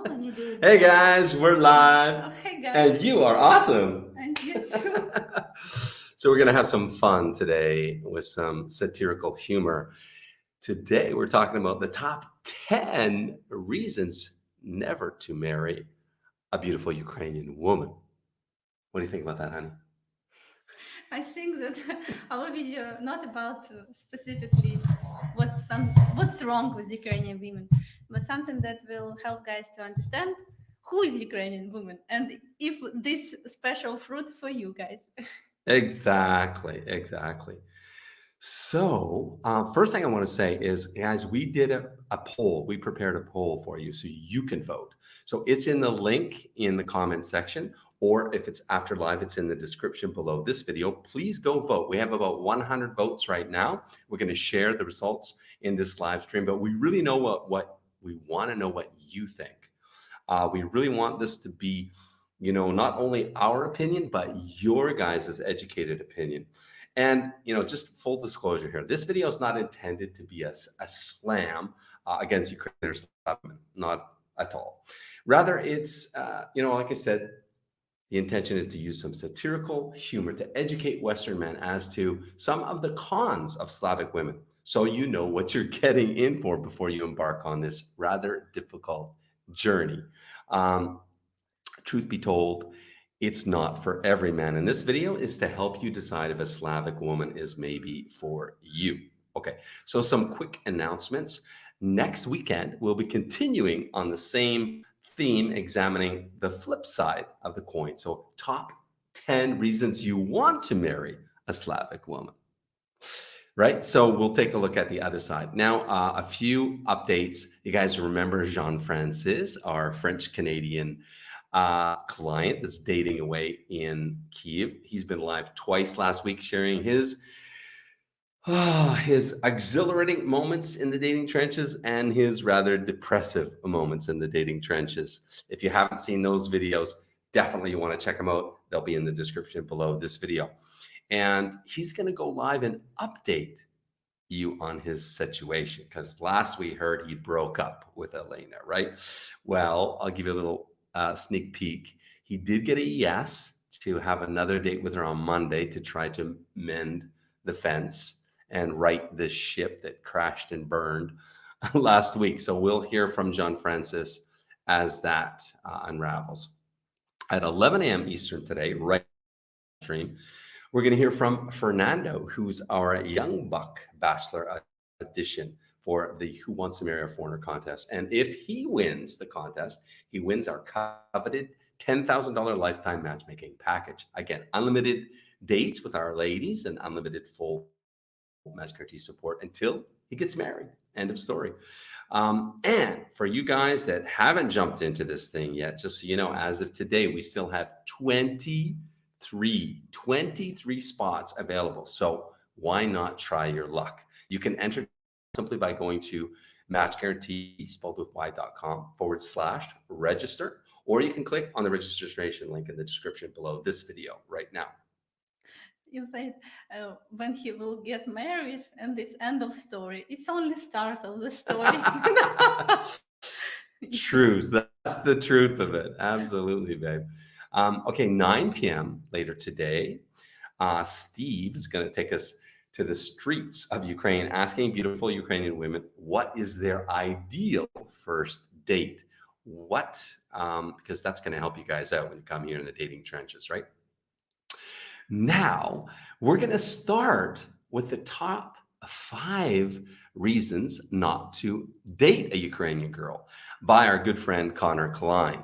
know when you do it. Hey guys, we're live. Oh, hey guys. And you are awesome. And you too. So we're going to have some fun today with some satirical humor. Today we're talking about the top 10 reasons never to marry a beautiful Ukrainian woman. What do you think about that, honey? I think that our video not about specifically what's wrong with Ukrainian women, but something that will help guys to understand who is Ukrainian woman and if this special fruit for you guys. Exactly. So, first thing I want to say is, guys, we did a poll. We prepared a poll for you so you can vote. So it's in the link in the comment section, or if it's after live, it's in the description below this video. Please go vote. We have about 100 votes right now. We're going to share the results in this live stream, but we really know what we want to know what you think. We really want this to be, not only our opinion, but your guys' educated opinion. And, just full disclosure here, this video is not intended to be a slam against Ukrainians, not at all. Rather, it's, like I said, the intention is to use some satirical humor to educate Western men as to some of the cons of Slavic women, so you know what you're getting in for before you embark on this rather difficult journey. Truth be told, it's not for every man. And this video is to help you decide if a Slavic woman is maybe for you. Okay, so some quick announcements. Next weekend, we'll be continuing on the same theme, examining the flip side of the coin. So top 10 reasons you want to marry a Slavic woman. Right, so we'll take a look at the other side. Now, a few updates. You guys remember Jean-Francis, our French-Canadian client that's dating away in Kiev. He's been live twice last week, sharing his exhilarating moments in the dating trenches and his rather depressive moments in the dating trenches. If you haven't seen those videos, definitely you want to check them out. They'll be in the description below this video. And he's going to go live and update you on his situation, because last we heard he broke up with Elena, right? Well, I'll give you a little sneak peek. He did get a yes to have another date with her on Monday to try to mend the fence and right this ship that crashed and burned last week. So we'll hear from Jean-Francis as that unravels. At 11 a.m. Eastern today, right stream, we're going to hear from Fernando, who's our young buck bachelor audition for the Who Wants to Marry a Foreigner contest. And if he wins the contest, he wins our coveted $10,000 lifetime matchmaking package. Again, unlimited dates with our ladies and unlimited full matchmaking support until he gets married. End of story. And for you guys that haven't jumped into this thing yet, just so you know, as of today, we still have 23 spots available. So why not try your luck? You can enter simply by going to matchguarantee, spelled with y.com/register, or you can click on the registration link in the description below this video right now. You said when he will get married, and it's end of story. It's only start of the story. Truth. That's the truth of it. Absolutely, babe. Okay, 9 p.m. later today, Steve is going to take us to the streets of Ukraine, asking beautiful Ukrainian women, what is their ideal first date? Because that's going to help you guys out when you come here in the dating trenches, right? Now, we're going to start with the top 5 reasons not to date a Ukrainian girl by our good friend Connor Klein.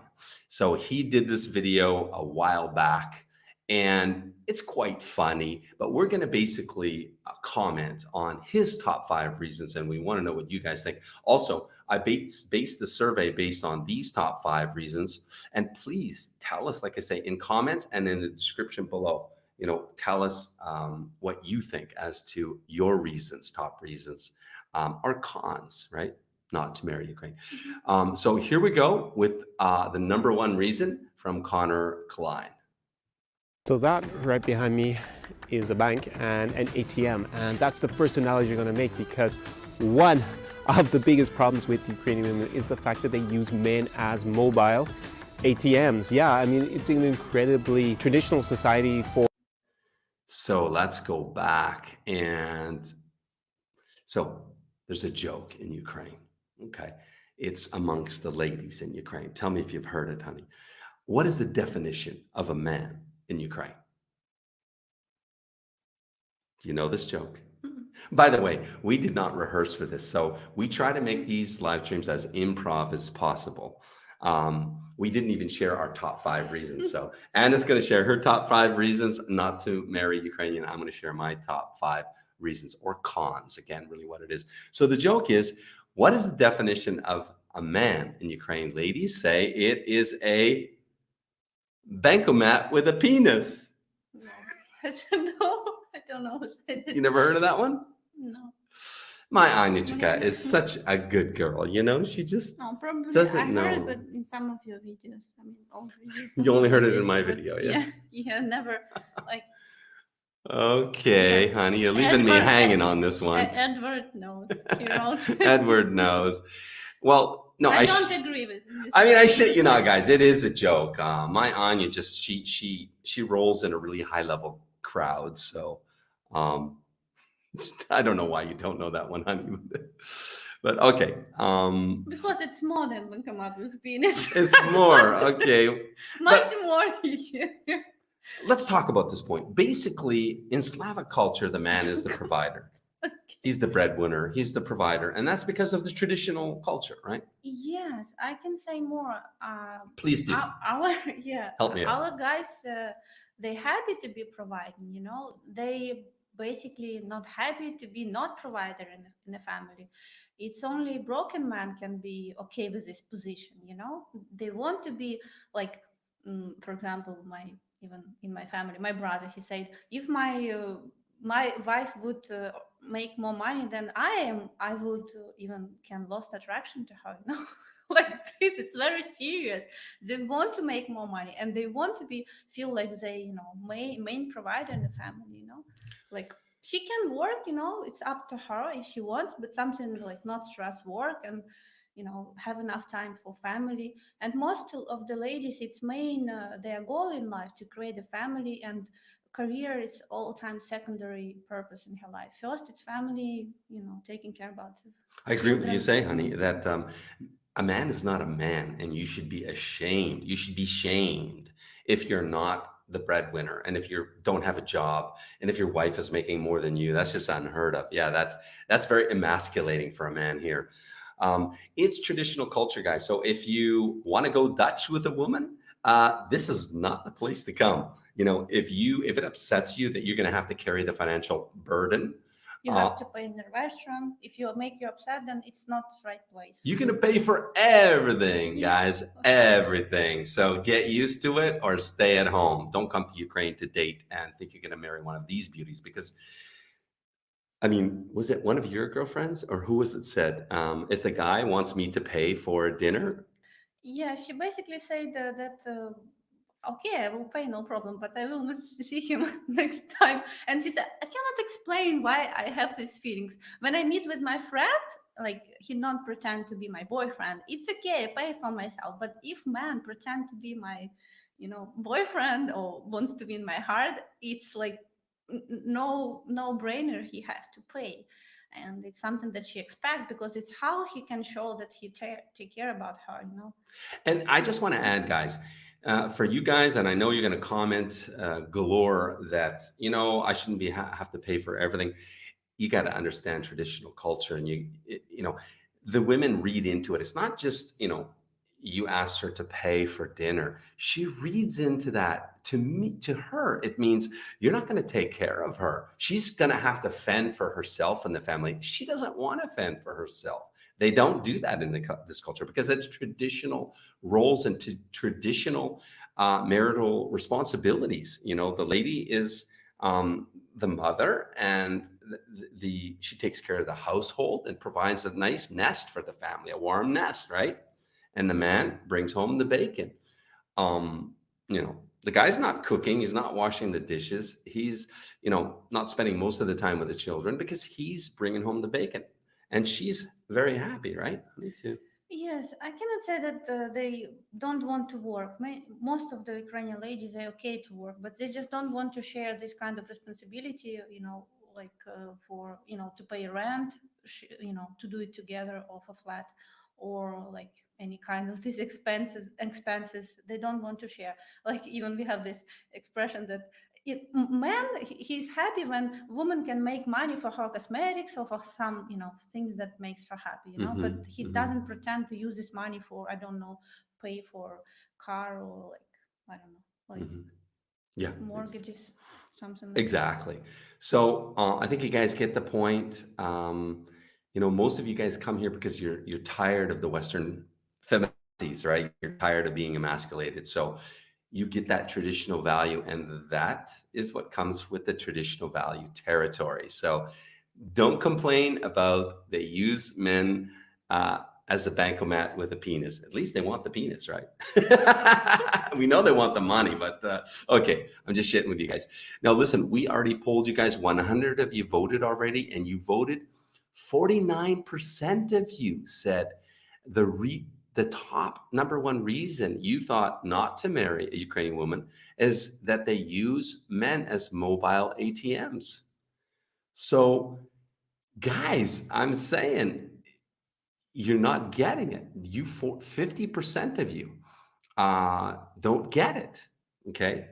So he did this video a while back, and it's quite funny, but we're going to basically comment on his top 5 reasons, and we want to know what you guys think. Also, I based the survey based on these top 5 reasons, and please tell us, like I say, in comments and in the description below, tell us what you think as to your reasons, top reasons, or cons, right? Not to marry Ukraine. So here we go with the number 1 reason from Connor Klein. So that right behind me is a bank and an ATM, and that's the first analogy you're going to make, because one of the biggest problems with Ukrainian women is the fact that they use men as mobile ATMs. Yeah, I mean, it's an incredibly traditional society for. So let's go back. And so there's a joke in Ukraine. Okay. It's amongst the ladies in Ukraine. Tell me if you've heard it, honey. What is the definition of a man in Ukraine? Do you know this joke? By the way, we did not rehearse for this, so we try to make these live streams as improv as possible. We didn't even share our top 5 reasons. So Anna's going to share her top 5 reasons not to marry Ukrainian. I'm going to share my top 5 reasons, or cons, again, really what it is. So the joke is, what is the definition of a man in Ukraine? Ladies say it is a bankomat with a penis. No, I don't know. I don't know. You never heard of that one? No. My Anyushka is such a good girl, you know? She just No, probably doesn't I heard know. it, but in some of your videos. I mean, old videos. You only heard it in videos, my but video, yeah? Yeah, never. Like, Okay, honey, you're leaving me Edward- hanging on this one. Edward knows. He wrote. Edward knows. Well, no, I don't agree with him. I mean, I shit you not, guys. It is a joke. My Anya just she rolls in a really high level crowd. So, I don't know why you don't know that one, honey. But okay. Because it's more than bankomat with penis. It's more okay. Much more. Yeah. Let's talk about this point. Basically, in Slavic culture, the man is the provider. He's the breadwinner. He's the provider, and that's because of the traditional culture, right? Yes, I can say more. Please do. Our yeah, Help me out. our guys, they happy to be providing. You know, they basically not happy to be not provider in a family. It's only broken man can be okay with this position. You know, they want to be like, for example, even in my family, my brother, he said, if my wife would make more money than I would even can lost attraction to her. You know, like this. It's very serious. They want to make more money, and they want to feel like they, you know, main provider in the family. You know, like she can work. You know, it's up to her if she wants, but something like not stress work and, you know, have enough time for family. And most of the ladies, it's main their goal in life to create a family, and career is all time secondary purpose in her life. First it's family, you know, taking care about it. I agree with you say, honey, that a man is not a man, and you should be ashamed. You should be shamed if you're not the breadwinner, and if you don't have a job, and if your wife is making more than you. That's just unheard of. Yeah, that's very emasculating for a man here. It's traditional culture, guys. So if you want to go Dutch with a woman, this is not the place to come. You know, if it upsets you that you're going to have to carry the financial burden, you have to pay in the restaurant. If you make you upset, then it's not the right place. You're going to pay for everything, guys, everything. So get used to it or stay at home. Don't come to Ukraine to date and think you're going to marry one of these beauties, because I mean, was it one of your girlfriends or who was it said, if the guy wants me to pay for dinner? Yeah, she basically said that okay, I will pay, no problem, but I will not see him next time. And she said, I cannot explain why I have these feelings. When I meet with my friend, like he not pretend to be my boyfriend, it's okay, I pay for myself. But if man pretend to be my, you know, boyfriend or wants to be in my heart, it's like no brainer, he have to pay. And it's something that she expects, because it's how he can show that he take care about her, you know. And I just want to add, guys, for you guys, and I know you're going to comment galore that, you know, I shouldn't have to pay for everything. You got to understand traditional culture, and you know, the women read into it. It's not just, you know, you asked her to pay for dinner. She reads into that. To her, it means you're not going to take care of her. She's going to have to fend for herself and the family. She doesn't want to fend for herself. They don't do that in this culture, because it's traditional roles and traditional marital responsibilities. You know, the lady is the mother, and she takes care of the household and provides a nice nest for the family, a warm nest, right? And the man brings home the bacon. You know, the guy's not cooking. He's not washing the dishes. He's, you know, not spending most of the time with the children, because he's bringing home the bacon. and she's very happy, right? Me too. Yes, I cannot say that they don't want to work. Most of the Ukrainian ladies are okay to work, but they just don't want to share this kind of responsibility, like for, to pay rent, to do it together off a flat, or like any kind of these expenses they don't want to share. Like even we have this expression that man, he's happy when woman can make money for her cosmetics or for some things that makes her happy, but he doesn't pretend to use this money for, I don't know, pay for car, or like, I don't know, like Yeah, mortgages, something like exactly. So I think you guys get the point. Most of you guys come here because you're tired of the Western femininities, right? You're tired of being emasculated. So you get that traditional value, and that is what comes with the traditional value territory. So don't complain about they use men as a bancomat with a penis. At least they want the penis, right? We know they want the money, but okay, I'm just shitting with you guys. Now, listen, we already polled you guys. 100 of you voted already, and you voted. 49% of you said the top number one reason you thought not to marry a Ukrainian woman is that they use men as mobile ATMs. So, guys, I'm saying you're not getting it. 50% of you don't get it. Okay.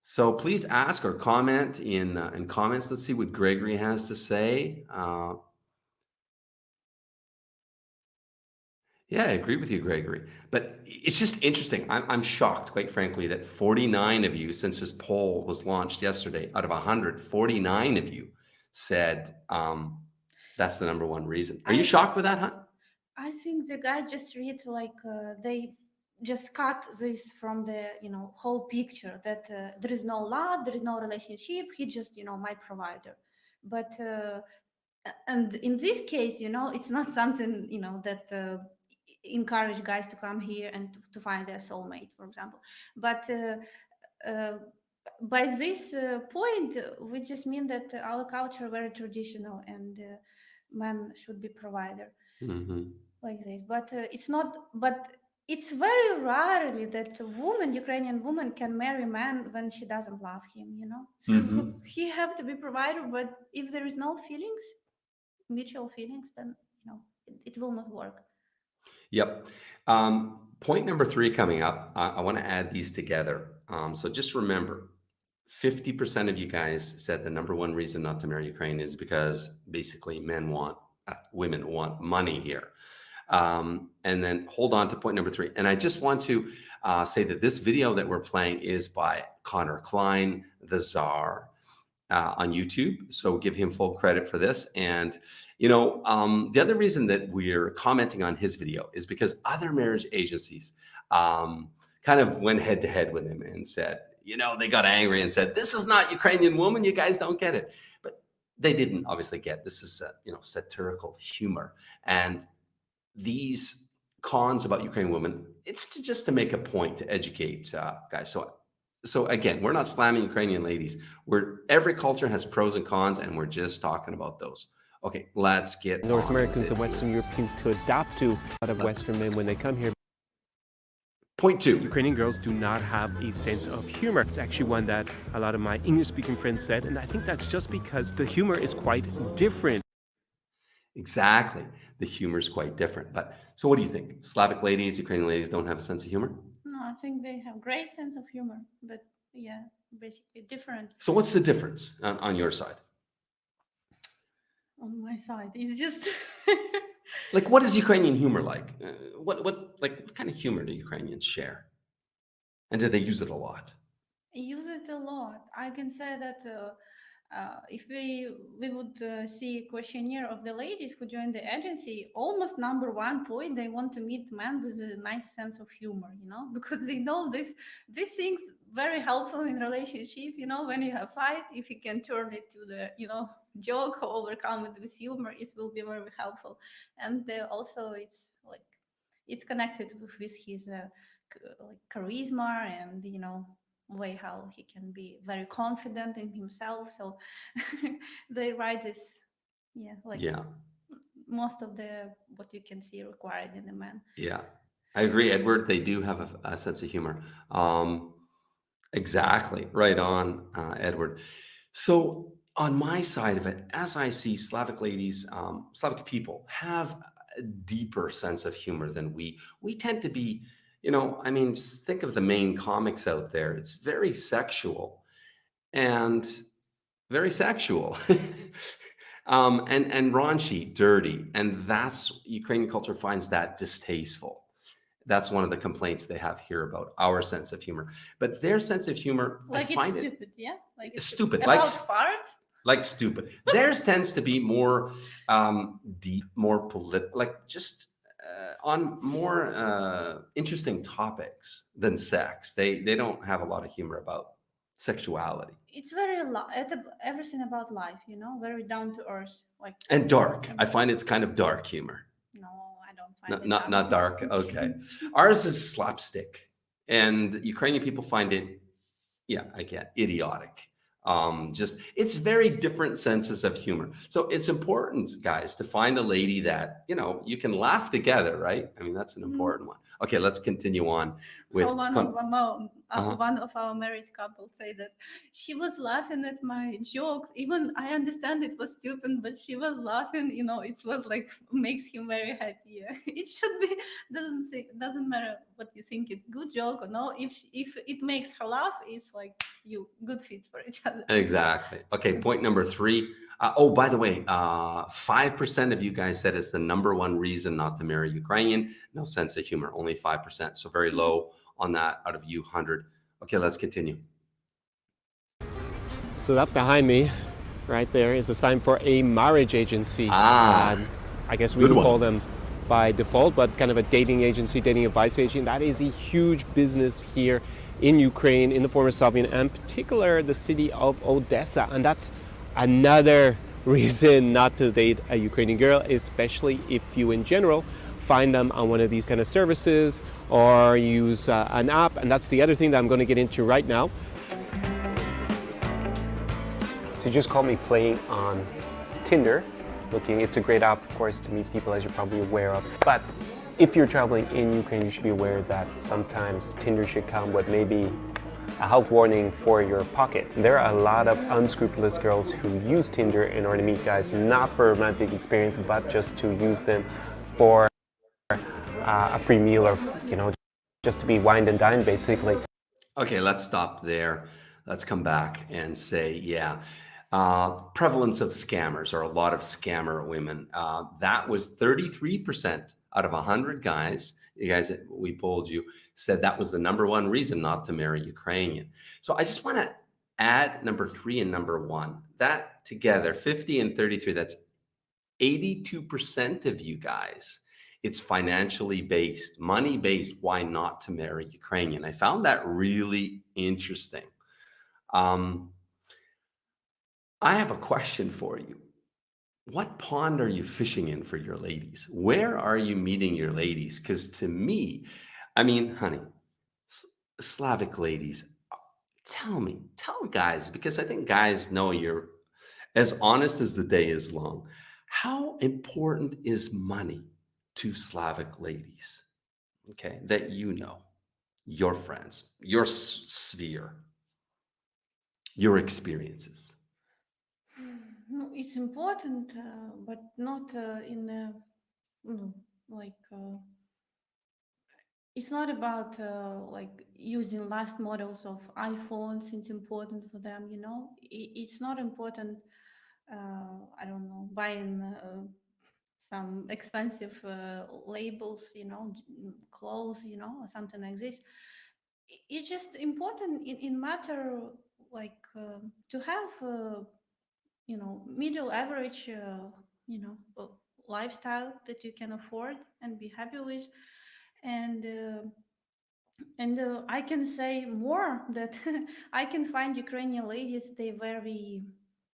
So please ask or comment in comments. Let's see what Gregory has to say. Yeah, I agree with you, Gregory. But it's just interesting. I'm shocked, quite frankly, that 49 of you, since this poll was launched yesterday, out of 100, 49 of you said that's the number one reason. Are you shocked with that, huh? I think the guy just read like they just cut this from the whole picture, that there is no love, there is no relationship. He just my provider, but and in this case, it's not something that encourage guys to come here and to find their soulmate, for example. But uh, by this point, we just mean that our culture very traditional, and man should be provider. Like this, but it's not, but it's very rarely that a woman, Ukrainian woman, can marry man when she doesn't love him, so he have to be provider. But if there is no feelings, mutual feelings, then it will not work. Yep. Point number 3 coming up. I want to add these together. So just remember, 50% of you guys said the number one reason not to marry Ukraine is because basically women want money here. And then hold on to point number 3. And I just want to say that this video that we're playing is by Connor Klein, the Czar, on YouTube. So give him full credit for this. And, the other reason that we're commenting on his video is because other marriage agencies kind of went head to head with him and said, they got angry and said, this is not Ukrainian woman. You guys don't get it. But they didn't obviously get this is, satirical humor. And these cons about Ukrainian women, it's just to make a point, to educate guys. So again, we're not slamming Ukrainian ladies. Every culture has pros and cons, and we're just talking about those. Okay, let's get North Americans and Western Europeans to adapt to a lot of Western men when they come here. Point 2. Ukrainian girls do not have a sense of humor. It's actually one that a lot of my English-speaking friends said, and I think that's just because the humor is quite different. Exactly. The humor is quite different. But so what do you think? Slavic ladies, Ukrainian ladies don't have a sense of humor? No, I think they have great sense of humor, but yeah, basically different. So what's the difference on your side? On my side, it's just like, what is Ukrainian humor like? What kind of humor do Ukrainians share? And do they use it a lot? Use it a lot. I can say that if we would see a questionnaire of the ladies who join the agency, almost number one point, they want to meet men with a nice sense of humor, because they know these things very helpful in relationship, when you have fight, if you can turn it to the, joke or overcome it with humor, it will be very helpful. And also it's connected with his charisma and, way how he can be very confident in himself. So they write this most of the what you can see required in a man. Yeah, I agree, Edward. They do have a sense of humor. Exactly, right on, Edward. So on my side of it, as I see Slavic ladies, Slavic people have a deeper sense of humor than we. We tend to be, I mean, just think of the main comics out there. It's very sexual and very sexual. And raunchy, dirty, and that's Ukrainian culture finds that distasteful. That's one of the complaints they have here about our sense of humor. But their sense of humor, I Like it's find it stupid, yeah? Like it's stupid, about farts? like stupid. Theirs tends to be more deep, more political, like just on more interesting topics than sex. They don't have a lot of humor about sexuality. It's very everything about life, you know, very down to earth. Like And dark. I find it's kind of dark humor. no, I don't find Not it not, not dark. Okay. Ours is slapstick. And Ukrainian people find it, yeah, again, idiotic. Just it's very different senses of humor. So it's important, guys, to find a lady that, you can laugh together, right? I mean, that's an important one. Okay, let's continue on with So one of our married couples say that she was laughing at my jokes. Even I understand it was stupid, but she was laughing. You know, it was like makes him very happy. Yeah. It should be doesn't matter what you think it's good joke or no. If it makes her laugh, it's like you good fit for each other. Exactly. Okay, point number 3. Oh, by the way, 5% of you guys said it's the number one reason not to marry Ukrainian. No sense of humor, only 5%. So very low on that out of you 100. Okay, let's continue. So that behind me, right there, is a sign for a marriage agency. Ah, I guess we good would one. call them by default, but kind of a dating agency, dating advice agent. That is a huge business here in Ukraine, in the former Soviet, and particular the city of Odessa. And that's another reason not to date a Ukrainian girl, especially if you in general find them on one of these kind of services or use an app. And that's the other thing that I'm going to get into right now. So you just caught me playing on Tinder. It's a great app, of course, to meet people, as you're probably aware of. But if you're traveling in Ukraine, you should be aware that sometimes Tinder should come with maybe a health warning for your pocket. There are a lot of unscrupulous girls who use Tinder in order to meet guys, not for a romantic experience, but just to use them for a free meal or, just to be wined and dined, basically. Okay, let's stop there. Let's come back and say, yeah, prevalence of scammers or a lot of scammer women. That was 33% out of 100 guys. You guys that we polled you said that was the number one reason not to marry Ukrainian. So I just want to add number 3 and number 1. That together, 50 and 33, that's 82% of you guys. It's financially based, money based. Why not to marry Ukrainian? I found that really interesting. I have a question for you. What pond are you fishing in for your ladies? Where are you meeting your ladies? Because to me, I mean, honey, Slavic ladies, tell guys, because I think guys know you're as honest as the day is long. How important is money to Slavic ladies? Okay, that your friends, your sphere, your experiences. No, it's important, but not in a, like it's not about like using last models of iPhones. It's important for them, you know. It's not important. I don't know, buying some expensive labels, you know, clothes, you know, or something like this. It's just important in matter like to have you know, middle average you know, lifestyle that you can afford and be happy with. And I can say more that I can find Ukrainian ladies, they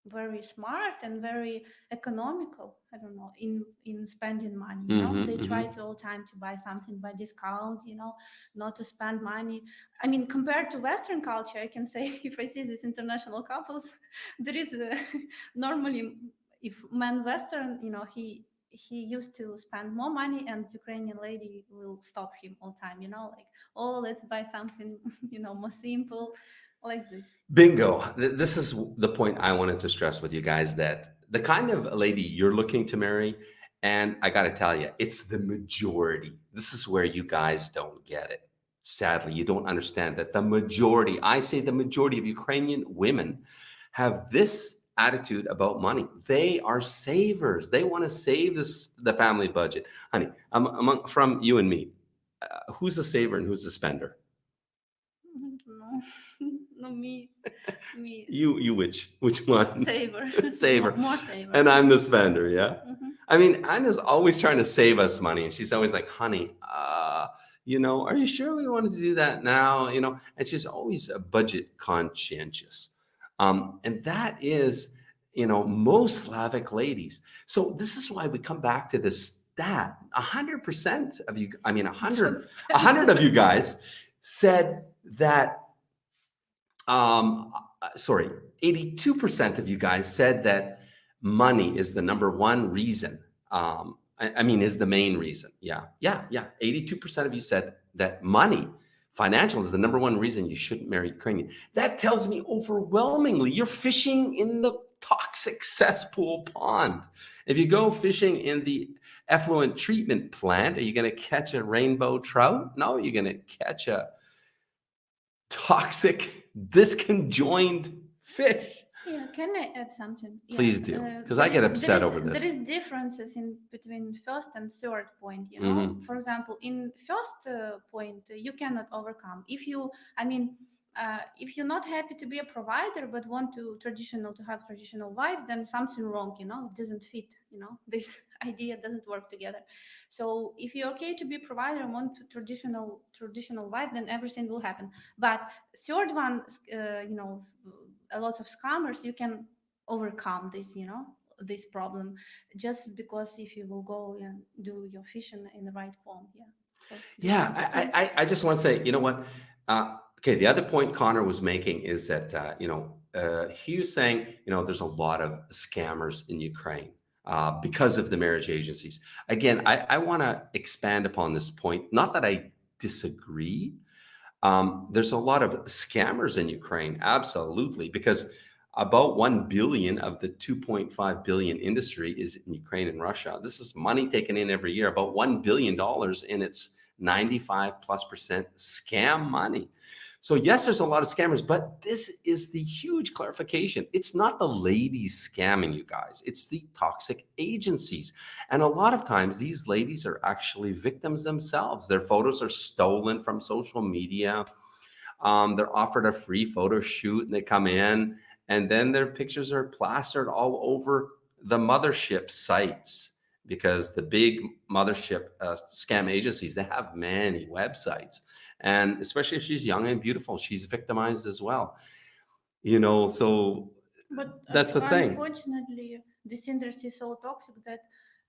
very smart and very economical. I don't know, in spending money, you know. They try to all time to buy something by discount, you know, not to spend money. I mean, compared to Western culture, I can say if I see these international couples, there is normally, if man Western, you know, he he used to spend more money, and Ukrainian lady will stop him all time, like, oh, let's buy something, more simple, like this. Bingo. This is the point I wanted to stress with you guys, that the kind of lady you're looking to marry, and I got to tell you, it's the majority. This is where you guys don't get it. Sadly, you don't understand that the majority, I say the majority of Ukrainian women have this attitude about money. They are savers. They want to save the family budget. Honey, from you and me, who's the saver and who's the spender? I don't know. No, me. You which one? Saver. Saver. More saver. And I'm the spender, yeah? Mhm. I mean, Anna's always trying to save us money. And she's always like, honey, are you sure we wanted to do that now? And she's always budget conscientious. And that is, most Slavic ladies. So this is why we come back to this stat. 100% of you, 100 of you guys said that, 82% of you guys said that money is the number one reason. Is the main reason. Yeah. 82% of you said that money, financial, is the number one reason you shouldn't marry Ukrainian. That tells me overwhelmingly you're fishing in the toxic cesspool pond. If you go fishing in the effluent treatment plant, are you going to catch a rainbow trout? No, you're going to catch a toxic, disconjoined fish. Yeah, can I add something? Please do, because I get upset over this. There is differences in between first and third point. For example, in first point, you cannot overcome. If you're not happy to be a provider but want to have traditional wife, then something wrong. It doesn't fit. This idea doesn't work together. So if you're okay to be a provider and want traditional wife, then everything will happen. But third one, a lot of scammers, you can overcome this, this problem, just because if you will go and do your fishing in the right pond. I just want to say, you know what? Okay, the other point Connor was making is that, he was saying, there's a lot of scammers in Ukraine because of the marriage agencies. Again, I want to expand upon this point. Not that I disagree. There's a lot of scammers in Ukraine, absolutely, because about 1 billion of the 2.5 billion industry is in Ukraine and Russia. This is money taken in every year, about $1 billion, and it's 95+% scam money. So yes, there's a lot of scammers, but this is the huge clarification. It's not the ladies scamming you guys. It's the toxic agencies. And a lot of times these ladies are actually victims themselves. Their photos are stolen from social media. They're offered a free photo shoot and they come in, and then their pictures are plastered all over the mothership sites, because the big mothership scam agencies, they have many websites. And especially if she's young and beautiful, she's victimized as well. So but that's the thing. Unfortunately, this industry is so toxic that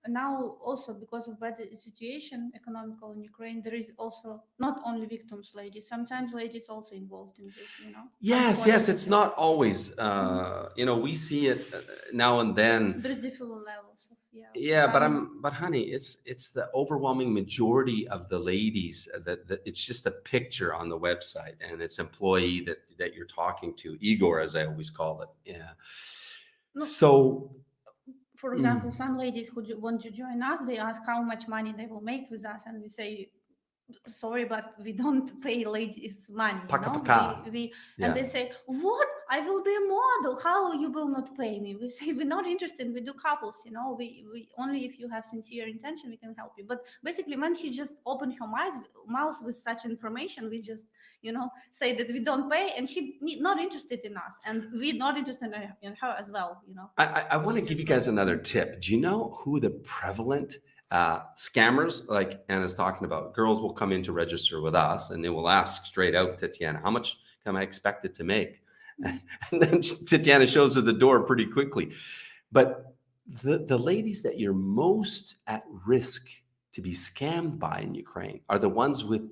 now also, because of bad situation economical in Ukraine, there is also not only victims ladies, sometimes ladies also involved in this, Yes, it's not always, we see it now and then. There's different levels of, but honey, it's the overwhelming majority of the ladies that it's just a picture on the website, and it's employee that you're talking to, Igor, as I always call it. So for example, some ladies who want to join us, they ask how much money they will make with us, and we say, sorry, but we don't pay ladies money. And they say, what? I will be a model. How you will not pay me? We say, we're not interested. We do couples. We only if you have sincere intention, we can help you. But basically, when she just opened her mouth with such information, we just say that we don't pay, and she not interested in us, and we're not interested in her as well. I want to give you guys another tip. Do you know who the prevalent scammers, like Anna's talking about? Girls will come in to register with us, and they will ask straight out, Tatiana, how much am I expected to make? And then Tatiana shows her the door pretty quickly. But the ladies that you're most at risk to be scammed by in Ukraine are the ones with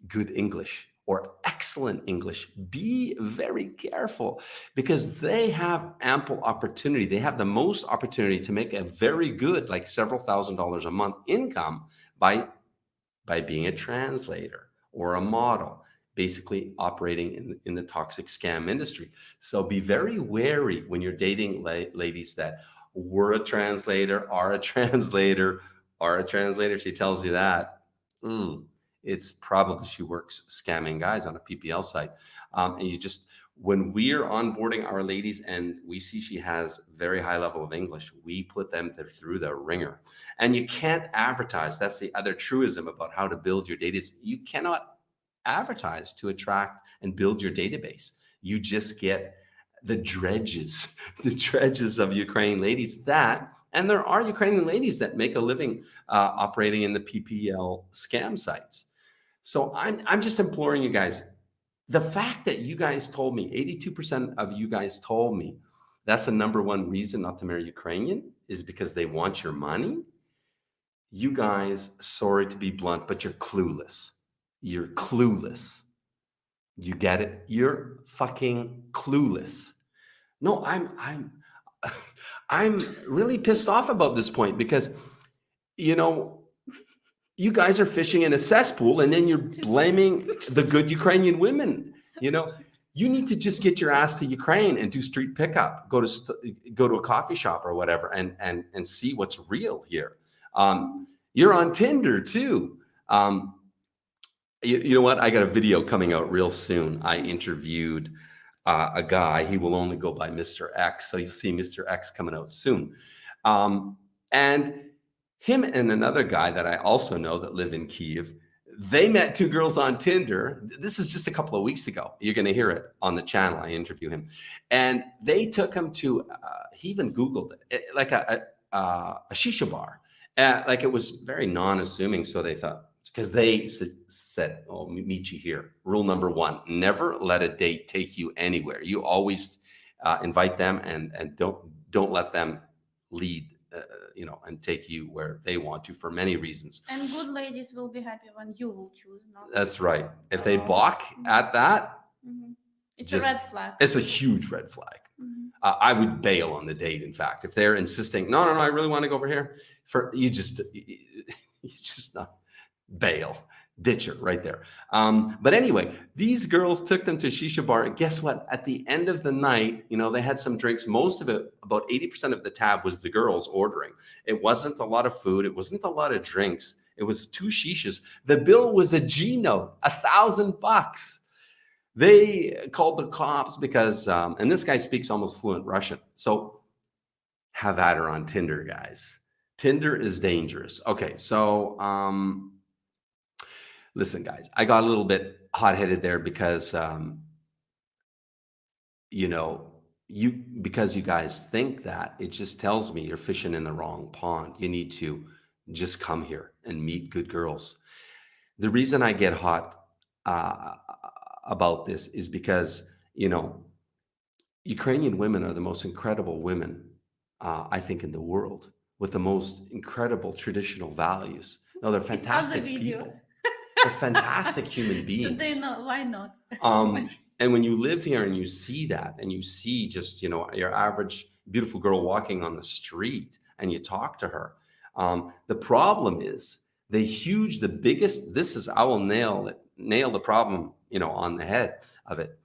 good English or excellent English. Be very careful because they have ample opportunity. They have the most opportunity to make a very good, like several $1,000s a month income by being a translator or a model, basically operating in the toxic scam industry. So be very wary when you're dating ladies that were a translator, are a translator, are a translator. She tells you that, ooh, it's probably she works scamming guys on a PPL site. And you just, when we're onboarding our ladies and we see she has very high level of English, we put them through the ringer. And you can't advertise. That's the other truism about how to build your database. You cannot advertise to attract and build your database. You just get the dredges, the dredges of Ukrainian ladies that, and there are Ukrainian ladies that make a living operating in the PPL scam sites. So I'm just imploring you guys, the fact that you guys told me, 82% of you guys told me that's the number one reason not to marry Ukrainian is because they want your money. You guys, sorry to be blunt, but you're clueless. You're clueless. You get it? You're fucking clueless. No, I'm really pissed off about this point because, you know, you guys are fishing in a cesspool and then you're blaming the good Ukrainian women. You know, you need to just get your ass to Ukraine and do street pickup, go to a coffee shop or whatever and see what's real here. You're on Tinder too. You know what? I got a video coming out real soon. I interviewed a guy. He will only go by Mr. X. So you'll see Mr. X coming out soon. And him and another guy that I also know that live in Kiev, they met two girls on Tinder. This is just a couple of weeks ago. You're going to hear it on the channel. I interview him. And they took him to, he even Googled it, like a shisha bar. Like it was very non-assuming. So they thought, because they said, oh, meet you here. Rule number one, never let a date take you anywhere. You always invite them and don't let them lead, you know, and take you where they want to for many reasons. And good ladies will be happy when you will choose. Not That's right. If they balk at that, it's a red flag. It's a huge red flag. I would bail on the date. In fact, if they're insisting, no, I really want to go over here, you just not bail, ditch it right there. But anyway, these girls took them to a shisha bar. And guess what? At the end of the night, you know, they had some drinks. Most of it, about 80% of the tab was the girls ordering. It wasn't a lot of food. It wasn't a lot of drinks. It was 2 shishas. The bill was a G note, $1,000. They called the cops because, and this guy speaks almost fluent Russian. So have at her on Tinder, guys. Tinder is dangerous. Okay, so listen, guys, I got a little bit hot-headed there because, you know, because you guys think that, it just tells me you're fishing in the wrong pond. You need to just come here and meet good girls. The reason I get hot about this is because, you know, Ukrainian women are the most incredible women, I think, in the world, with the most incredible traditional values. No, they're fantastic people. They're fantastic human beings. They know, why not? And when you live here and you see that, and you see just, you know, your average beautiful girl walking on the street and you talk to her, the problem is the biggest, I will nail the problem, you know, on the head of it.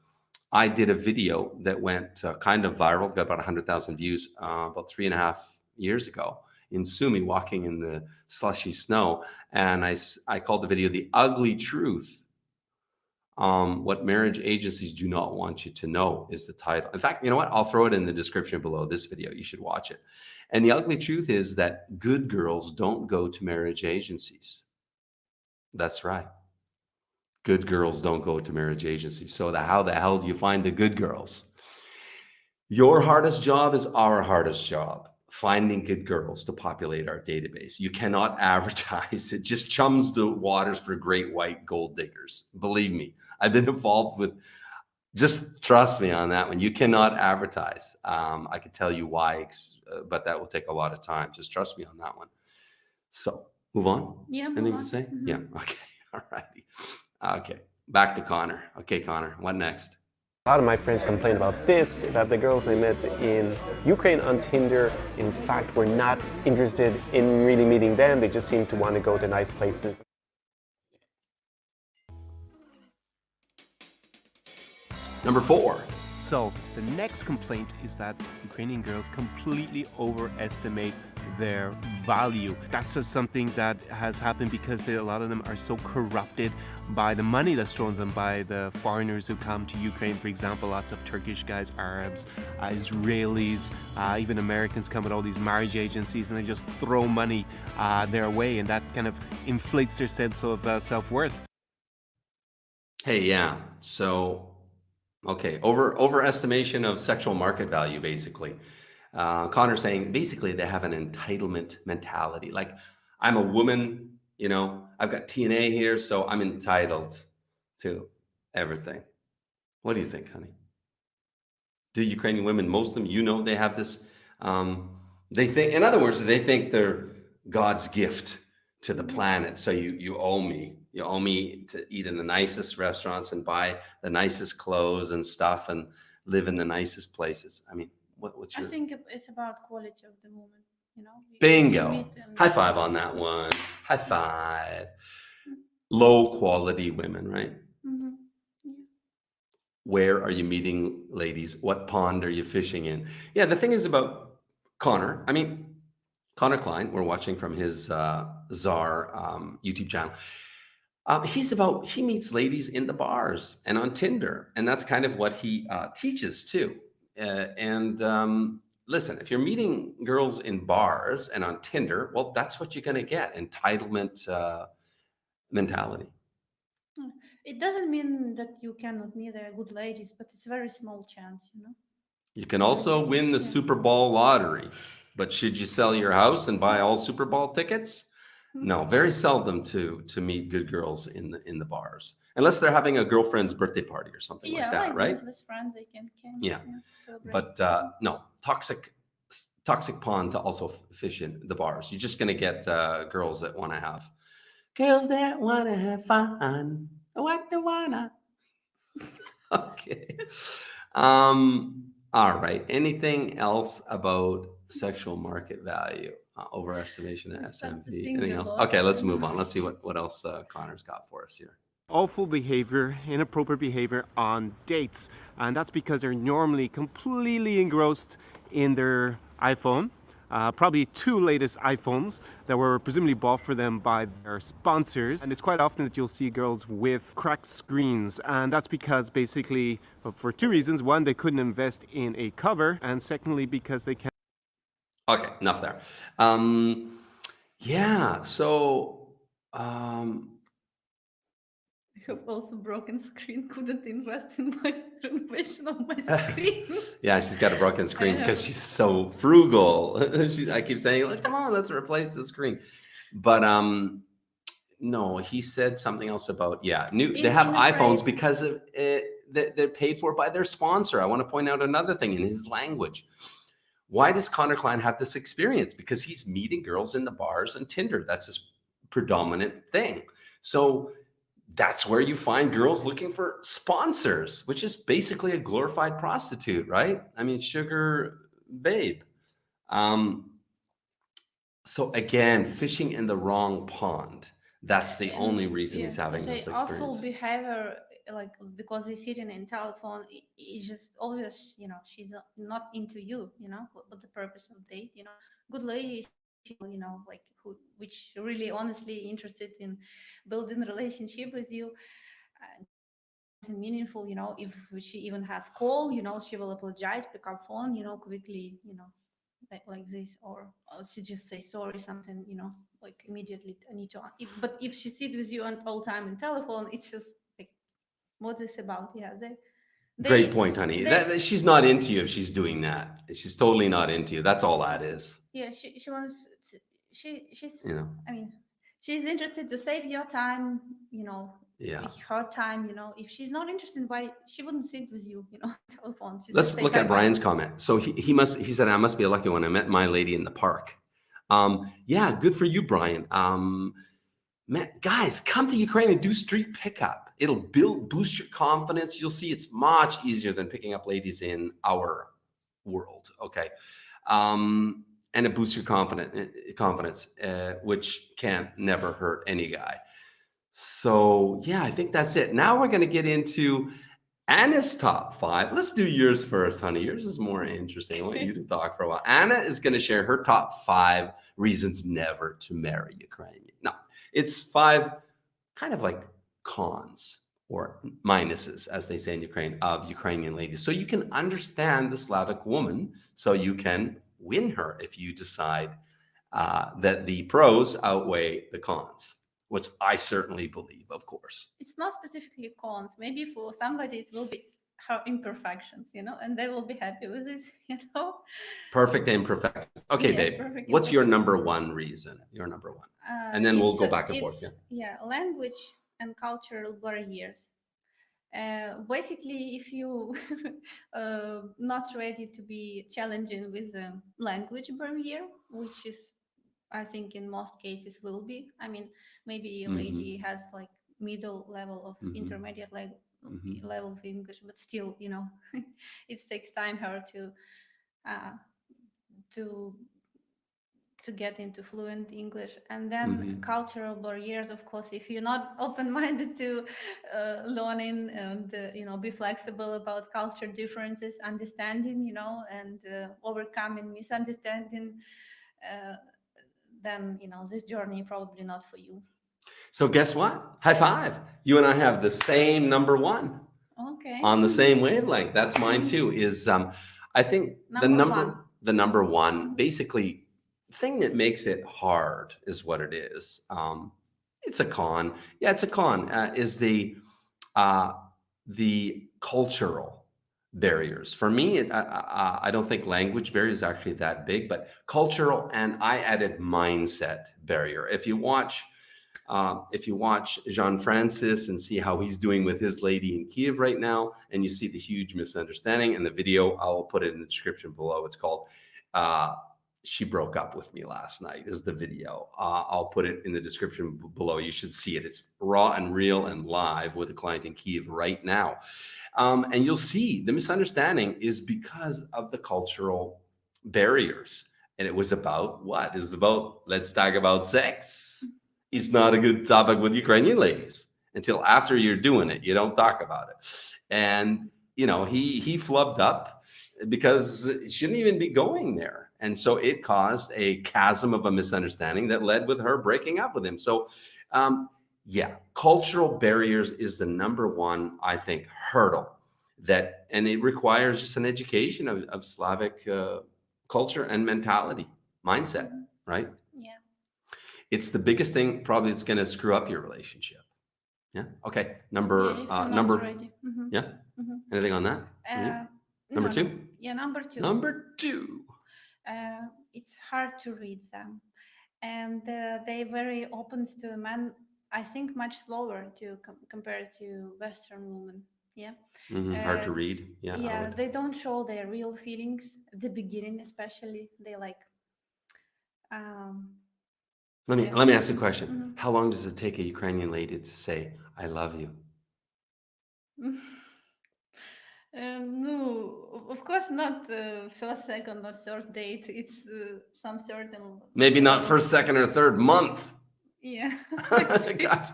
I did a video that went kind of viral, got about 100,000 views about 3.5 years ago in Sumi, walking in the slushy snow. And I called the video "The Ugly Truth." What marriage agencies do not want you to know is the title. In fact, you know what? I'll throw it in the description below this video. You should watch it. And the ugly truth is that good girls don't go to marriage agencies. That's right. Good girls don't go to marriage agencies. So how the hell do you find the good girls? Your hardest job is our hardest job, finding good girls to populate our database. You cannot advertise. It just chums the waters for great white gold diggers. Believe me, I've been involved with, just trust me on that one. You cannot advertise. I could tell you why, but that will take a lot of time. Just trust me on that one. So move on. Yeah. Anything to say? Yeah. Okay. All righty. Okay. back to Connor. Okay, Connor, what next? A lot of my friends complain about this, that the girls they met in Ukraine on Tinder, in fact, were not interested in really meeting them. They just seem to want to go to nice places. Number 4. So the next complaint is that Ukrainian girls completely overestimate their value. That's just something that has happened because a lot of them are so corrupted by the money that's thrown them by the foreigners who come to Ukraine. For example, lots of Turkish guys, Arabs, Israelis, even Americans come with all these marriage agencies, and they just throw money their way, and that kind of inflates their sense of self-worth. Hey, yeah. So, okay, overestimation of sexual market value, basically. Connor's saying basically they have an entitlement mentality. Like, I'm a woman, you know, I've got TNA here, so I'm entitled to everything. What do you think, honey? Do Ukrainian women, most of them, you know, they have this, they think, in other words, they think they're God's gift to the planet. So you owe me. You owe me to eat in the nicest restaurants and buy the nicest clothes and stuff and live in the nicest places. I mean, what's your... I think it's about quality of the woman, you know. Bingo. You meet and- High five on that one. High five. Low quality women, right? Mhm. Yeah. Where are you meeting ladies? What pond are you fishing in? Yeah, the thing is about Connor. I mean, Connor Klein, we're watching from his Czar YouTube channel. He meets ladies in the bars and on Tinder, and that's kind of what he teaches too. Listen, if you're meeting girls in bars and on Tinder, well, that's what you're going to get: entitlement mentality. It doesn't mean that you cannot meet good ladies, but it's a very small chance, you know. You can also win the Super Bowl lottery, but should you sell your house and buy all Super Bowl tickets? No, very seldom to meet good girls in the bars, unless they're having a girlfriend's birthday party or something like that, like right? this with friends, they can Yeah. celebrate. But no, toxic pond to also fish in the bars. You're just gonna get girls that want to have fun. What they wanna? Okay. All right. Anything else about sexual market value? Overestimation and It starts to SMP. sing Anything a else? lot. Okay, let's move on. Let's see what else Connor's got for us here. Awful behavior, inappropriate behavior on dates. And that's because they're normally completely engrossed in their iPhone. Probably 2 latest iPhones that were presumably bought for them by their sponsors. And it's quite often that you'll see girls with cracked screens. And that's because basically, for 2 reasons. One, they couldn't invest in a cover. And secondly, because they can't. Okay, enough there. Yeah, so I have also broken screen, couldn't invest in my renovation of my screen. yeah, she's got a broken screen I know. because she's so frugal. I keep saying, like, come on, let's replace the screen. But no, he said something else about, yeah, they have in iPhones Ukraine. because of it, they're paid for by their sponsor. I want to point out another thing in his language. Why does Connor Klein have this experience? Because he's meeting girls in the bars and Tinder. That's his predominant thing. So that's where you find girls looking for sponsors, which is basically a glorified prostitute, right? I mean, sugar babe. So again, fishing in the wrong pond. That's the only reason he's having this Awful experience. behavior, like because they're sitting in telephone, it's just obvious, you know, she's not into you, you know, what the purpose of date, you know. Good ladies, you know, like which really honestly interested in building relationship with you. Meaningful, you know, if she even have call, you know, she will apologize, pick up phone, you know, quickly, you know, like this, or she just say sorry, something, you know, like immediately I need to. But if she sit with you all time in telephone, it's just like, what is about? Yeah, Great point, honey. She's not into you if she's doing that. She's totally not into you. That's all that is. Yeah, she wants to, she's, You know. I mean, she's interested to save your time, you know. Yeah. Her time, you know. If she's not interested, why she wouldn't sit with you, you know, telephone. Let's look at Brian's comment. So he said, I must be a lucky one. I met my lady in the park. Yeah, good for you, Brian. Man, guys, come to Ukraine and do street pickup. It'll boost your confidence. You'll see it's much easier than picking up ladies in our world. Okay. And it boosts your confidence, which can never hurt any guy. So yeah, I think that's it. Now we're going to get into Anna's top 5. Let's do yours first, honey. Yours is more interesting. I want you to talk for a while. Anna is going to share her top 5 reasons never to marry Ukrainian. No, it's 5 kind of like cons or minuses, as they say in Ukraine, of Ukrainian ladies. So you can understand the Slavic woman, so you can win her if you decide that the pros outweigh the cons, which I certainly believe, of course. It's not specifically cons. Maybe for somebody it will be her imperfections, and they will be happy with this, Perfect imperfections. Okay, Yeah, babe. perfect What's your imperfections. number 1 reason? Your number 1. And then we'll go back and forth. Yeah, language and cultural barriers. Basically, if you not ready to be challenging with the language barrier, which is, I think, in most cases will be. I mean, maybe a lady has like middle level of intermediate level of English, but still, it takes time her to get into fluent English. And then cultural barriers, of course, if you're not open-minded to learning and be flexible about culture differences, understanding, and overcoming misunderstanding, then this journey probably not for you. So guess what? High five. You and I have the same number 1. Okay. On the same wavelength. That's mine too. Is I think the number one, basically thing that makes it hard is what it is. It's a con. Yeah, it's a con. Is the cultural barriers. For me, I don't think language barrier is actually that big, but cultural, and I added mindset barrier. If you watch Jean Francis and see how he's doing with his lady in Kiev right now, and you see the huge misunderstanding, and the video, I'll put it in the description below. It's called She Broke Up With Me Last Night is the video. I'll put it in the description below. You should see it. It's raw and real and live with a client in Kiev right now. And you'll see the misunderstanding is because of the cultural barriers. And it was about what? It was about, let's talk about sex. It's not a good topic with Ukrainian ladies until after you're doing it. You don't talk about it. And, he flubbed up because it shouldn't even be going there. And so it caused a chasm of a misunderstanding that led with her breaking up with him. So, cultural barriers is the number 1, I think, hurdle and it requires just an education of Slavic culture and mentality, mindset, right? Yeah. It's the biggest thing probably that's going to screw up your relationship. Yeah. Okay. Number. Yeah. Anything on that? Number 2. Yeah, number 2. Number 2. It's hard to read them, and they very open to men. I think much slower to compare to Western women. Yeah. Hard to read. Yeah. Yeah, they don't show their real feelings at the beginning, especially. They like. Let me ask you a question. How long does it take a Ukrainian lady to say "I love you"? No, of course not first, second, or third date. It's some certain. Maybe not first, second, or third month. Yeah. Guys,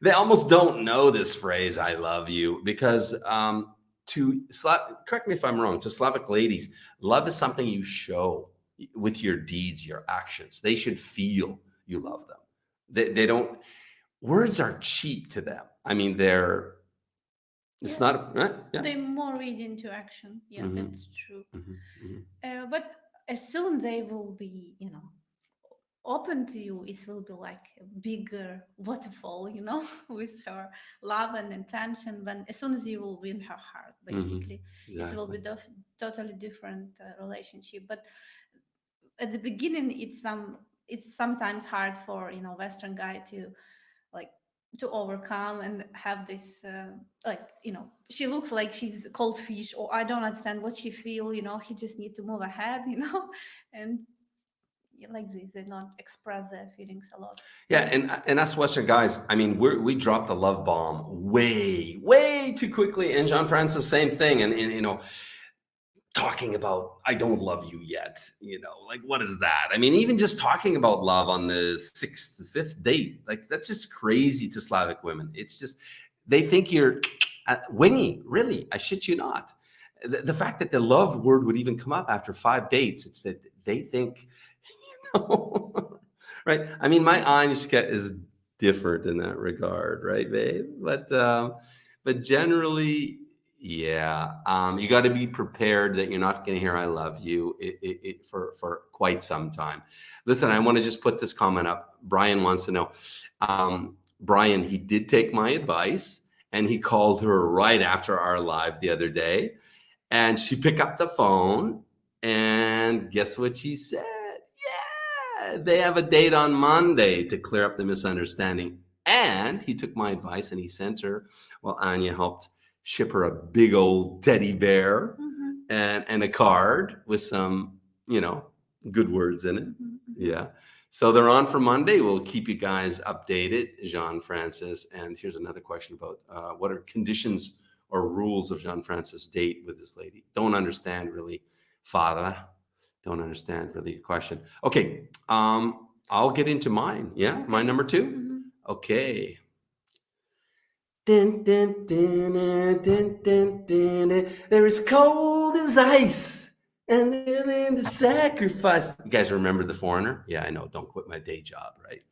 they almost don't know this phrase "I love you" because correct me if I'm wrong. To Slavic ladies, love is something you show with your deeds, your actions. They should feel you love them. They don't. Words are cheap to them. I mean, it's not. They more read into action. Yeah, that's true. But as soon they will be, open to you, it will be like a bigger waterfall, with her love and intention. When as soon as you will win her heart, basically, it will be totally different relationship. But at the beginning, it's sometimes hard for Western guy to overcome and have this she looks like she's cold fish, or I don't understand what she feel, he just need to move ahead, and like this. They don't express their feelings a lot. Yeah, and us Western guys, I mean, we dropped the love bomb way too quickly. And Jean Francis, same thing. And you know, talking about I don't love you yet. You know, like what is that? I mean, even just talking about love on the fifth date, like that's just crazy to Slavic women. It's just they think you're wingy. Really, I shit you not. The fact that the love word would even come up after 5 dates, it's that they think, you know, right? I mean, my Anishka is different in that regard, right, babe? But generally, yeah, you got to be prepared that you're not going to hear "I love you" for quite some time. Listen, I want to just put this comment up. Brian wants to know, Brian, he did take my advice, and he called her right after our live the other day, and she picked up the phone, and guess what she said? Yeah, they have a date on Monday to clear up the misunderstanding. And he took my advice and he sent her, well, Anya helped ship her a big old teddy bear and a card with some, you know, good words in it. Yeah. So they're on for Monday. We'll keep you guys updated, Jean Francis. And here's another question about what are conditions or rules of Jean Francis' date with this lady? Don't understand really, Father. Don't understand really your question. Okay, I'll get into mine. Yeah, Okay. my number 2. Okay. Dun, dun, dun, dun, dun, dun, dun. They're as cold as ice, and they're in the sacrifice. You guys remember The Foreigner? Yeah, I know. Don't quit my day job, right?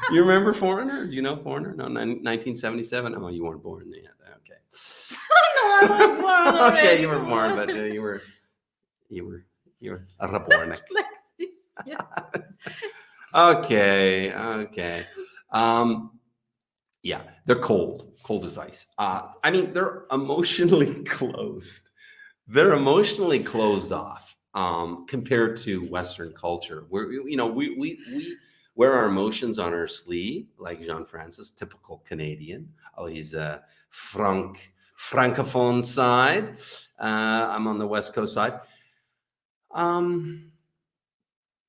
You remember Foreigner? Do you know Foreigner? No, 1977. Oh, you weren't born yet. Okay. I was born Okay, already. you were born, but you were a reborn. Yeah. Okay. Yeah, they're cold as ice. I mean, they're emotionally closed. They're emotionally closed off compared to Western culture, where you know we wear our emotions on our sleeve, like Jean Francis, typical Canadian. Oh, he's a francophone side. I'm on the West Coast side.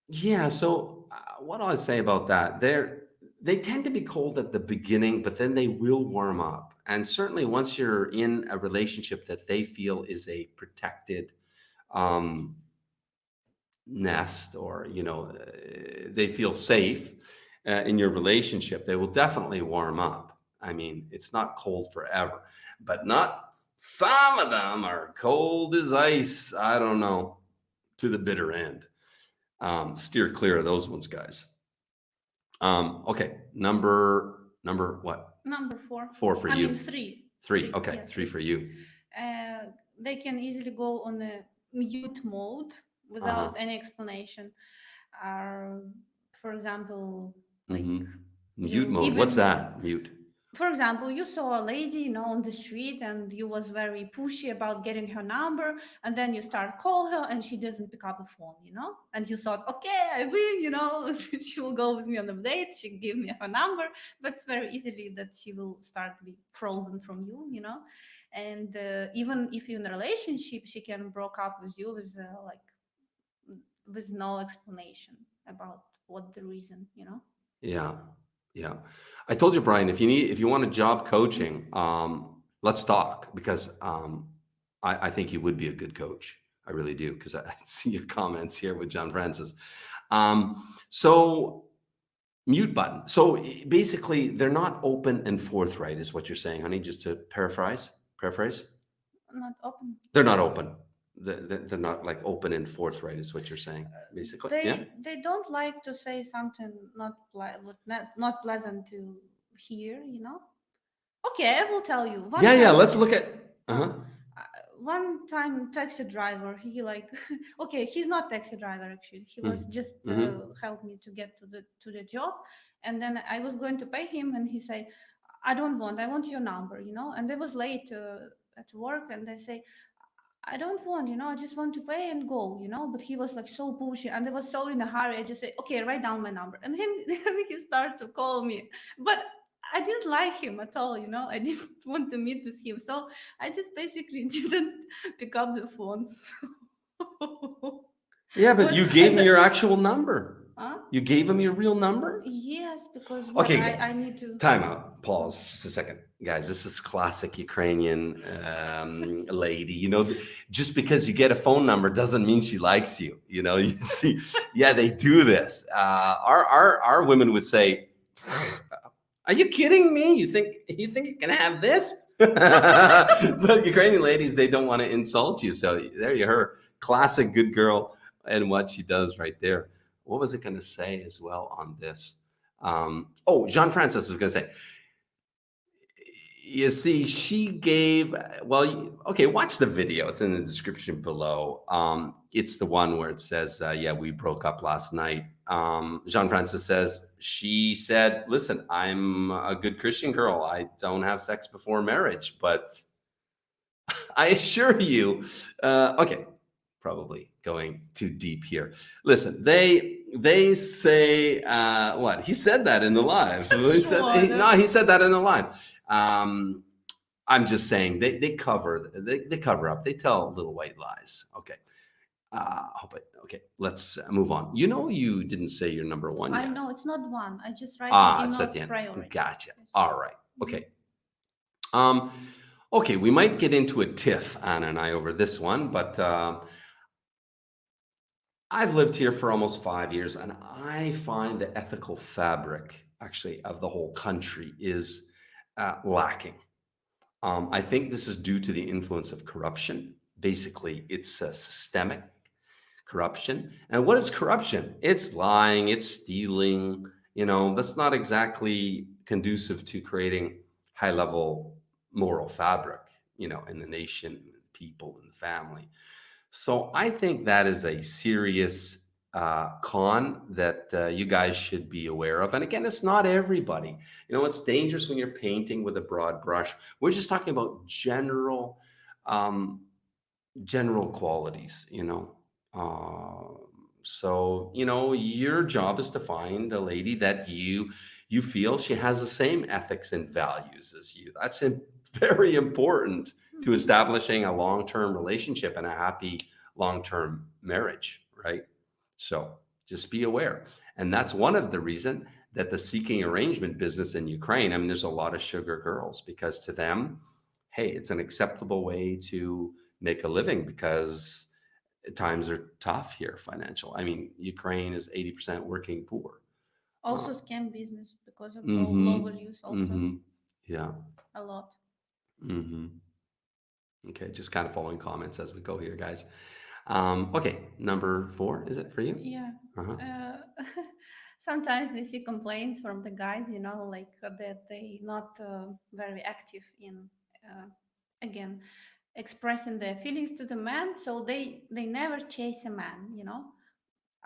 Yeah. So, what do I say about that? They tend to be cold at the beginning, but then they will warm up. And certainly, once you're in a relationship that they feel is a protected um, nest, or you know, they feel safe in your relationship, they will definitely warm up. I mean, it's not cold forever, but not some of them are cold as ice. I don't know, to the bitter end. Steer clear of those ones, guys. Okay, number what? Number 4. 4 for I you. mean 3. 3. Okay, Yeah, 3 for you. They can easily go on a mute mode without any explanation. For example, like Mute mode. What's that? Mute. For example, you saw a lady, you know, on the street, and you was very pushy about getting her number, and then you start call her, and she doesn't pick up the phone, you know, and you thought, okay, I win, you know, she will go with me on a date, she give me her number, but it's very easily that she will start to be frozen from you, you know, and even if you're in a relationship, she can broke up with you with with no explanation about what the reason, you know. Yeah. I told you, Brian, if you want a job coaching, let's talk, because I think you would be a good coach. I really do, because I see your comments here with John Francis. So mute button. So basically, they're not open and forthright, is what you're saying, honey. Just to paraphrase. Not open. They're not open. They're not like open and forthright, is what you're saying, basically. They don't like to say something not pleasant to hear, you know. Okay, I will tell you. Let's look at. One time, taxi driver, he like, okay, he's not taxi driver actually. He was just helped me to get to the job, and then I was going to pay him, and he say, I want your number, you know. And I was late at work, and I say, I don't want, you know, I just want to pay and go, you know. But he was like so pushy, and I was so in a hurry. I just say, okay, write down my number, and then he started to call me, but I didn't like him at all, you know. I didn't want to meet with him, so I just basically didn't pick up the phone. Yeah, but What you gave kind me of- your actual number. Huh? You gave him your real number? Yes, because what Okay, I need to. time out. Pause just a second. Guys, this is classic Ukrainian lady. You know, just because you get a phone number doesn't mean she likes you. You know, you see, yeah, they do this. Our women would say, "Are you kidding me? You think you can have this?" But Ukrainian ladies, they don't want to insult you. So there you her classic good girl and what she does right there. What was it going to say as well on this? Oh, Jean Francis was going to say, you see, she gave, well, okay, watch the video. It's in the description below. It's the one where it says, yeah, we broke up last night. Jean Francis says, she said, listen, I'm a good Christian girl. I don't have sex before marriage, but I assure you, okay, probably going too deep here. Listen, they say what he said that in the live. He said, no, he said that in the live. I'm just saying they cover up. They tell little white lies. Okay. Okay, let's move on. You know, you didn't say your number one yet. I know it's not one. I just write it in It's at the not end. priority. Gotcha. Yes. All right. Okay. Okay, we might get into a tiff, Anna and I, over this one, but I've lived here for almost 5 years, and I find the ethical fabric, actually, of the whole country is lacking. I think this is due to the influence of corruption. Basically, it's a systemic corruption. And what is corruption? It's lying, it's stealing. You know, that's not exactly conducive to creating high-level moral fabric, you know, in the nation, people, and the family. So I think that is a serious con that you guys should be aware of. And again, it's not everybody. You know, it's dangerous when you're painting with a broad brush. We're just talking about general qualities, you know. So, you know, your job is to find a lady that you feel she has the same ethics and values as you. That's very important to establishing a long-term relationship and a happy long-term marriage, right? So just be aware. And that's one of the reason that the seeking arrangement business in Ukraine, I mean, there's a lot of sugar girls, because to them, hey, it's an acceptable way to make a living because times are tough here, financial. I mean, Ukraine is 80% working poor. Also scam business because of Mhm, low values also Yeah. a lot. Okay, just kind of following comments as we go here, guys. Okay, number 4, is it for you? Yeah. Uh-huh. Sometimes we see complaints from the guys, you know, like that they not very active in again expressing their feelings to the man, so they never chase a man, you know.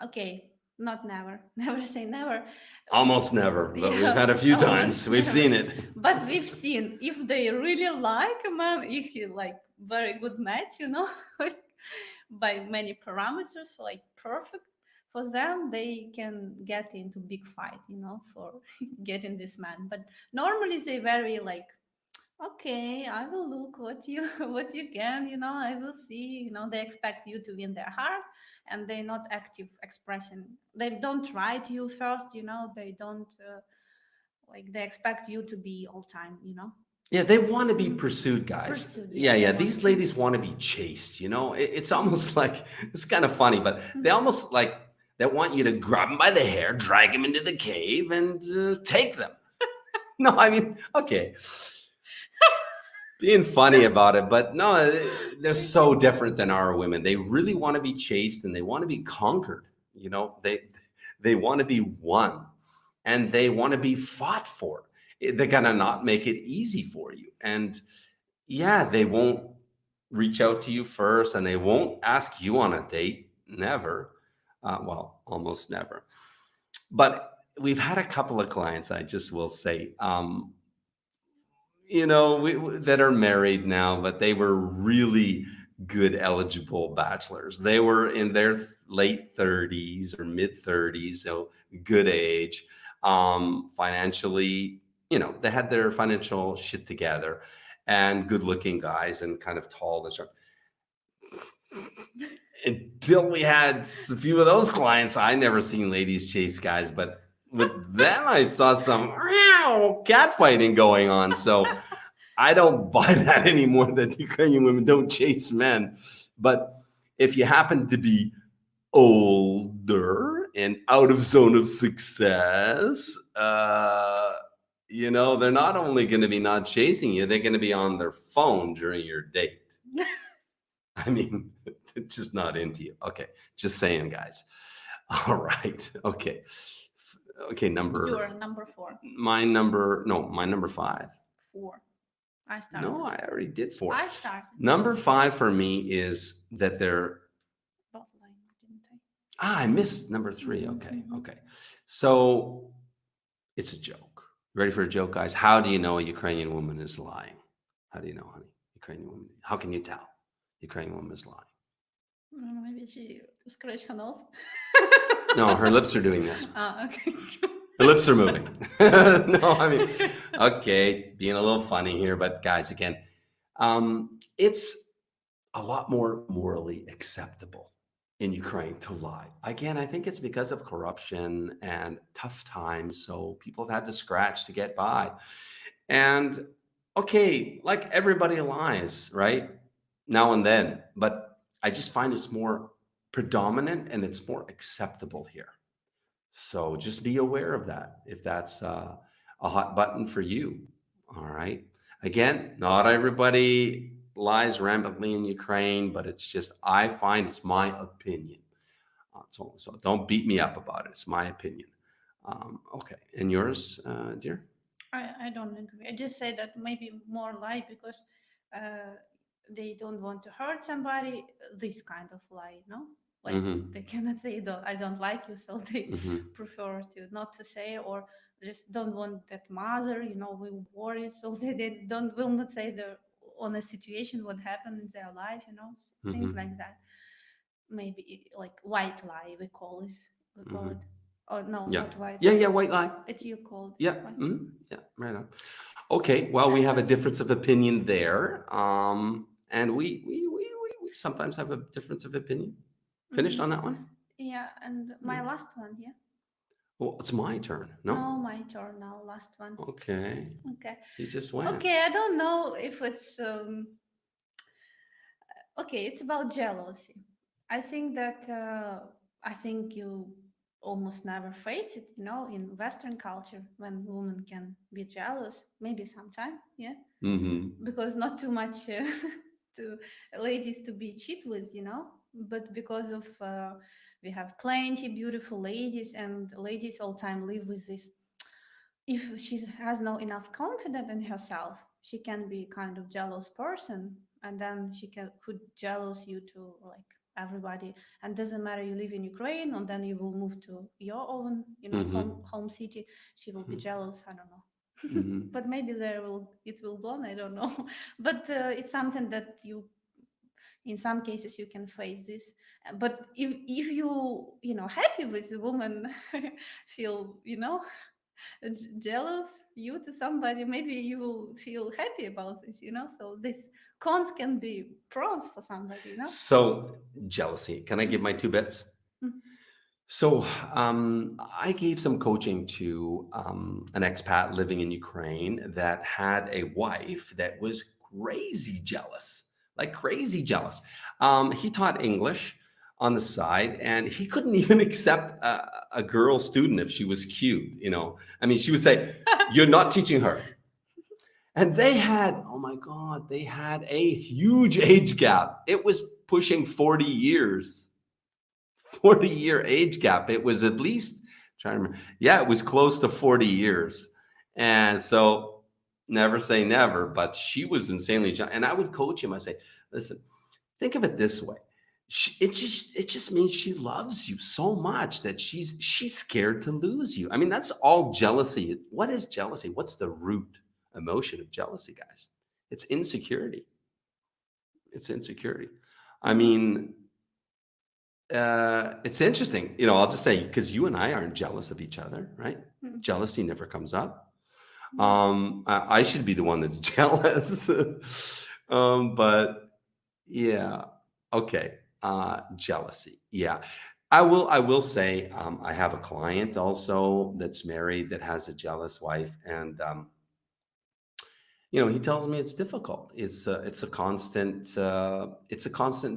Okay, not never, never say never. Almost never, but we've Yeah, had a few almost times. We've never. seen it. But we've seen if they really like a man, if he like very good match, you know, like by many parameters, like perfect for them, they can get into big fight, you know, for getting this man. But normally they very like, okay, I will look what you what you can, you know, I will see, you know, they expect you to win their heart, and they're not active expression. They don't write you first, you know, they don't like they expect you to be all time, you know. Yeah, they want to be pursued, guys. Pursued, Yeah, yeah, yeah. they These want. ladies want to be chased, you know? It's almost like, it's kind of funny, but they almost like, they want you to grab them by the hair, drag them into the cave, and take them. No, I mean, okay. Being funny about it, but no, they're so different than our women. They really want to be chased and they want to be conquered. You know, they want to be won and they want to be fought for. They're gonna not make it easy for you. And yeah, they won't reach out to you first and they won't ask you on a date. Never. Well, almost never. But we've had a couple of clients, I just will say, you know, that are married now, but they were really good eligible bachelors. They were in their late 30s or mid 30s, so good age. Financially, you know, they had their financial shit together, and good looking guys and kind of tall and sharp. until we had a few of those clients, I never seen ladies chase guys, but with them, I saw some catfighting going on. So I don't buy that anymore, that Ukrainian women don't chase men. But if you happen to be older and out of zone of success, you know, they're not only going to be not chasing you, they're going to be on their phone during your date. I mean, it's just not into you. Okay, just saying, guys. All right. Okay. Okay, You're number 4. my number 5. 4. I started. No, I already did 4. I started. Number 5 for me is that they're Botline, didn't I? I missed number 3. Okay. Mhm. Okay. So it's a joke. Ready for a joke, guys? How do you know a Ukrainian woman is lying? How do you know, honey? Ukrainian woman. How can you tell Ukrainian woman is lying? Maybe she scratched her nose. No, her lips are doing this. Okay. Her lips are moving. No, I mean, okay, being a little funny here, but guys, again, it's a lot more morally acceptable in Ukraine to lie. Again, I think it's because of corruption and tough times. So people have had to scratch to get by. And okay, like everybody lies, right? Now and then. But I just find it's more predominant and it's more acceptable here. So just be aware of that if that's a hot button for you. All right. Again, not everybody lies rampantly in Ukraine, but it's just, I find it's my opinion. So don't beat me up about it. It's my opinion. Okay. And yours, dear? I don't agree. I just say that maybe more lie because they don't want to hurt somebody. This kind of lie, you know? Like they cannot say, I don't like you, so they prefer to not to say, or just don't want that mother, you know, will worry, so they will not say the on a situation what happened in their life, you know, things like that. Maybe like white lie we call it. Oh no, Yeah. not white. Yeah, white lie. It's you called. Yeah. Yeah, right on. Okay, well, we have a difference of opinion there. And we sometimes have a difference of opinion. Finished on that one? Yeah, and my last one, yeah. Well, it's my turn. No? No, my turn now, last one. Okay. Okay. You just went. Okay, I don't know if it's okay, it's about jealousy. I think that I think you almost never face it, you know, in Western culture when women can be jealous, maybe sometime, yeah, because not too much to ladies to be cheat with, you know, but because of we have plenty beautiful ladies, and ladies all time live with this. If she has no enough confidence in herself, she can be kind of jealous person, and then she could jealous you to like everybody, and doesn't matter you live in Ukraine and then you will move to your own, you know, home city, she will be jealous. I don't know. But maybe it will go on, I don't know. But it's something that you, in some cases you can face this. But if you know happy with the woman feel, you know, jealous you to somebody, maybe you will feel happy about this, you know. So this cons can be pros for somebody, you know. So jealousy. Can I give my 2 bits? So I gave some coaching to an expat living in Ukraine that had a wife that was crazy jealous, like crazy jealous. He taught English on the side, and he couldn't even accept a girl student if she was cute, you know. I mean, she would say, "You're not teaching her." And they had, oh my God, they had a huge age gap. It was pushing 40 years. 40-year age gap. It was at least, trying to remember, yeah, it was close to 40 years. And so never say never, but she was insanely jealous. And I would coach him. I say, listen, think of it this way. It just means she loves you so much that she's scared to lose you. I mean, that's all jealousy. What is jealousy? What's the root emotion of jealousy, guys? It's insecurity. It's insecurity. I mean, it's interesting, you know, I'll just say, because you and I aren't jealous of each other, right? Jealousy never comes up. I should be the one that's jealous. But yeah, okay. Jealousy. Yeah. I will say, I have a client also that's married that has a jealous wife, and he tells me it's difficult. It's a constant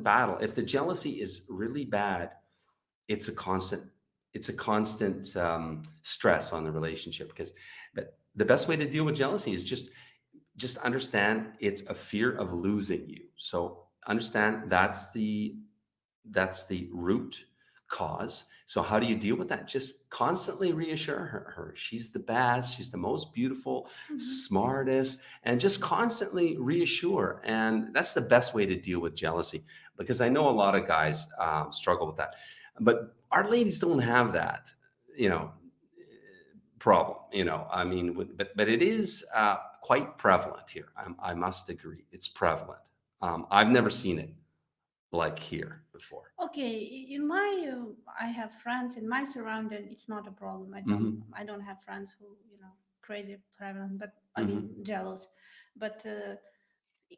battle. If the jealousy is really bad, it's a constant stress on the relationship, but the best way to deal with jealousy is just understand it's a fear of losing you. So understand that's the root cause. So how do you deal with that? Just constantly reassure her she's the best, she's the most beautiful, smartest, and just constantly reassure. And that's the best way to deal with jealousy, because I know a lot of guys struggle with that, but our ladies don't have that problem. I mean, but it is quite prevalent here. I must agree, it's prevalent. I've never seen it like here before. Okay, in my I have friends in my surrounding. It's not a problem. I don't have friends who crazy prevalent, but I mean jealous. But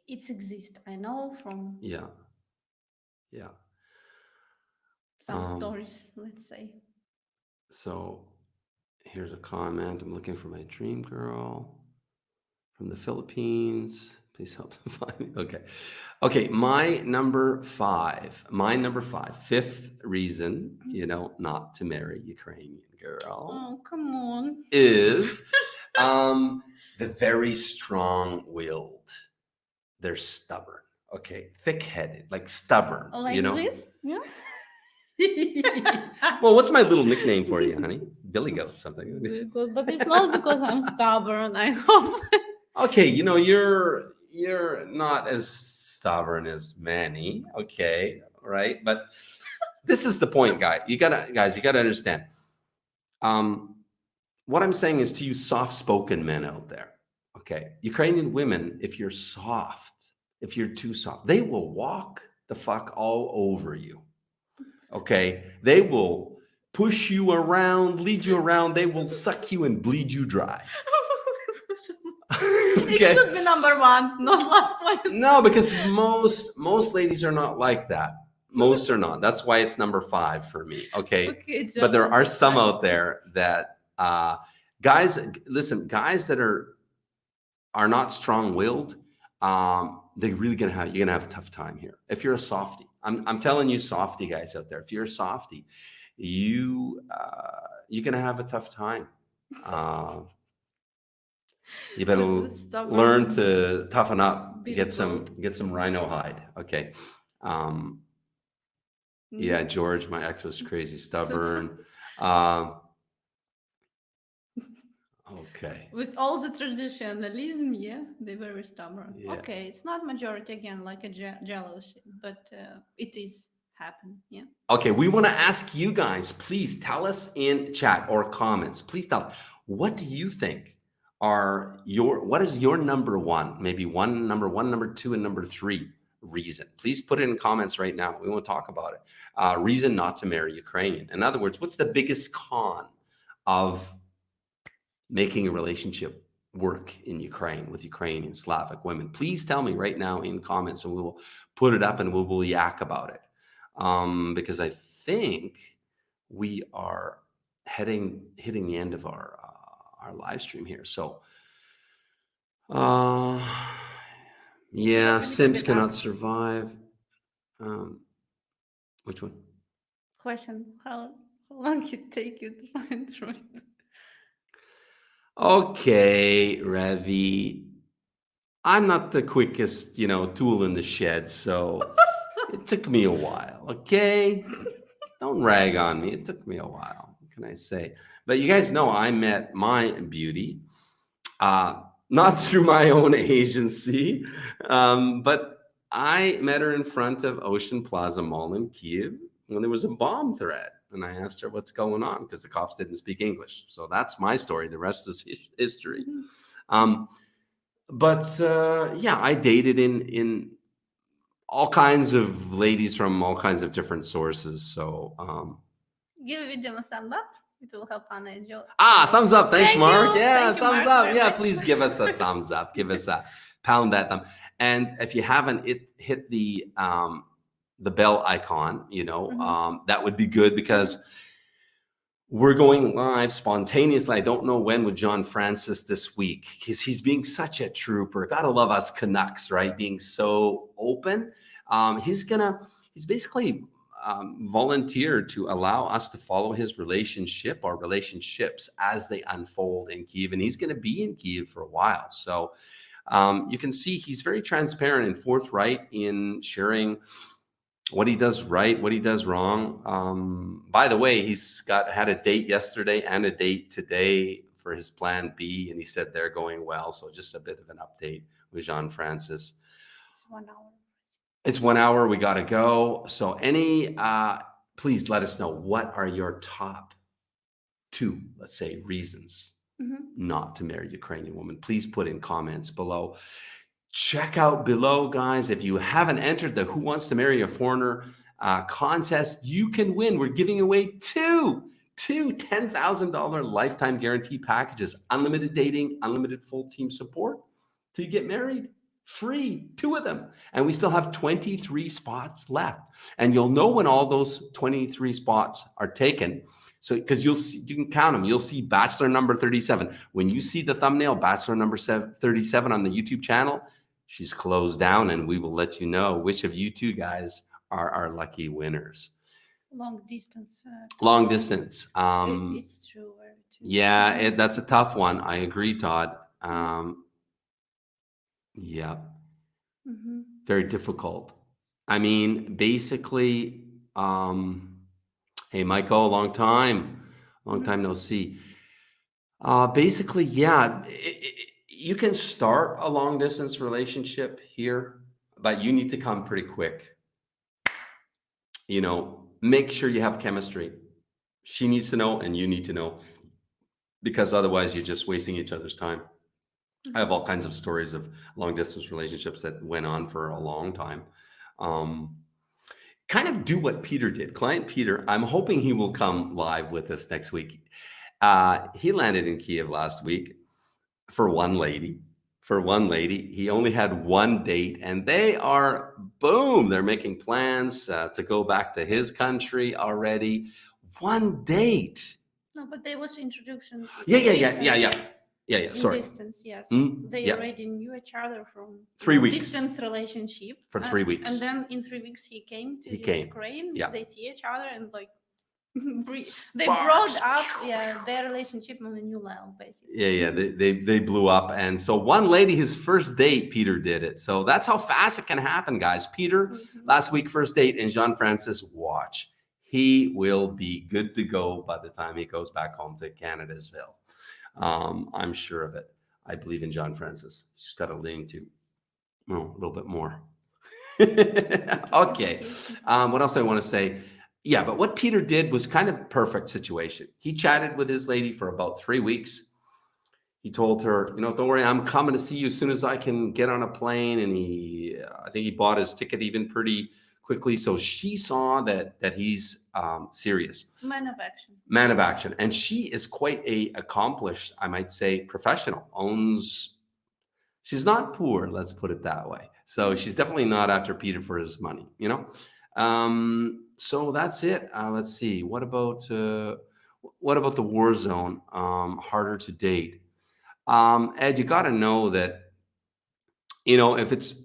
it's exist. I know from Yeah. some stories. Let's say. So here's a comment. I'm looking for my dream girl from the Philippines. Please help them find me. Okay. My number five, fifth reason, not to marry Ukrainian girl Oh, come on. is the very strong-willed. They're stubborn. Okay. Thick-headed, like stubborn, Like this? Yeah. Well, what's my little nickname for you, honey? Billy Goat, something. But it's not because I'm stubborn. I hope. Okay, you're not as stubborn as many. Okay, right? But this is the point, guys. You gotta understand. What I'm saying is to you soft-spoken men out there. Okay, Ukrainian women, if you're too soft, they will walk the fuck all over you. Okay, they will push you around, lead you around. They will suck you and bleed you dry. It should be number one, not last point. No, because most ladies are not like that. Most are not. That's why it's number five for me. Okay, but there are some out there that guys. Listen, guys that are not strong-willed. You're gonna have a tough time here. If you're a softie, I'm telling you, softie guys out there. If you're a softie, you're gonna have a tough time. You better learn to toughen up. Get some rhino hide. Okay. Yeah, George, my ex was crazy stubborn. Okay. With all the traditionalism, yeah, they're very stubborn. Yeah. Okay, it's not majority again, like a jealousy, but it is happen. Yeah. Okay, we want to ask you guys, please tell us in chat or comments. Please tell us, what do you think what is your number one, maybe number one, number two, and number three reason? Please put it in comments right now. We want to talk about it. Reason not to marry Ukrainian. In other words, what's the biggest con of making a relationship work in Ukraine with Ukrainian Slavic women? Please tell me right now in comments, and we will put it up and we will yak about it. Because I think we are hitting the end of our live stream here. So, yeah, Sims cannot survive. Which one? Question: How long it take you to find the right? Okay, Ravi. I'm not the quickest, tool in the shed, so it took me a while. Okay, don't rag on me. It took me a while. What can I say? But you guys know I met my beauty, not through my own agency, but I met her in front of Ocean Plaza Mall in Kiev when there was a bomb threat. And I asked her what's going on because the cops didn't speak English. So that's my story. The rest is history. Yeah, I dated in all kinds of ladies from all kinds of different sources. So Give a video a thumbs up. It will help Anna enjoy. Thumbs up. Thanks, Thank Mark. you. Yeah, Thank you, thumbs Mark, up. Yeah, please give us a thumbs up. Give us a pound that thumb. And if you haven't hit the the bell icon, you know, Mhm. that would be good because we're going live spontaneously. I don't know when with John Francis this week because he's being such a trooper. Gotta love us Canucks, right? Being so open. He's basically volunteered to allow us to follow his relationship or relationships as they unfold in Kiev. And he's going to be in Kiev for a while. So you can see he's very transparent and forthright in sharing what he does right, what he does wrong. By the way, he's had a date yesterday and a date today for his plan B, and he said they're going well. So just a bit of an update with Jean Francis. It's 1 hour. It's 1 hour. We got to go. So please let us know, what are your top 2, let's say, reasons not to marry a Ukrainian woman? Please put in comments below. Check out below, guys. If you haven't entered the Who Wants to Marry a Foreigner contest, you can win. We're giving away two $10,000 lifetime guarantee packages, unlimited dating, unlimited full team support till you get married. Free, 2 of them. And we still have 23 spots left. And you'll know when all those 23 spots are taken. So, because you can count them. You'll see bachelor number 37. When you see the thumbnail, bachelor number 37 on the YouTube channel, she's closed down, and we will let you know which of you 2 guys are our lucky winners. Long distance. Long distance. It's true. Very true. Yeah, that's a tough one. I agree, Todd. Yeah. Very difficult. I mean, basically, hey, Michael, long time no see. Basically, yeah, you can start a long distance relationship here, but you need to come pretty quick. You know, make sure you have chemistry. She needs to know and you need to know, because otherwise you're just wasting each other's time. I have all kinds of stories of long distance relationships that went on for a long time. Kind of do what Peter did. Client Peter, I'm hoping he will come live with us next week. He landed in Kiev last week for one lady. He only had 1 date, and they are, boom, they're making plans to go back to his country already. 1 date. No, but there was introduction. Yeah. Sorry. Distance, yes. Mm, They yeah. already knew each other from 3 weeks. Distance relationship For 3 weeks. and then in 3 weeks he came to Ukraine. Yeah. They see each other and like they Sparks. brought up their relationship on a new level, basically. Yeah. They blew up, and so one lady, his first date, Peter did it. So that's how fast it can happen, guys. Peter, last week, first date, and Jean Francis, watch. He will be good to go by the time he goes back home to Canadasville. I'm sure of it. I believe in John Francis. He's just got to lean to a little bit more. Okay. What else I want to say? Yeah, but what Peter did was kind of perfect situation. He chatted with his lady for about 3 weeks. He told her, don't worry, I'm coming to see you as soon as I can get on a plane. And I think he bought his ticket even pretty quickly. So she saw that he's serious. Man of action. Man of action. And she is quite a accomplished, I might say, professional. She's not poor, let's put it that way. So she's definitely not after Peter for his money, So that's it. Let's see. What about the war zone? Harder to date. Ed, you got to know that, if it's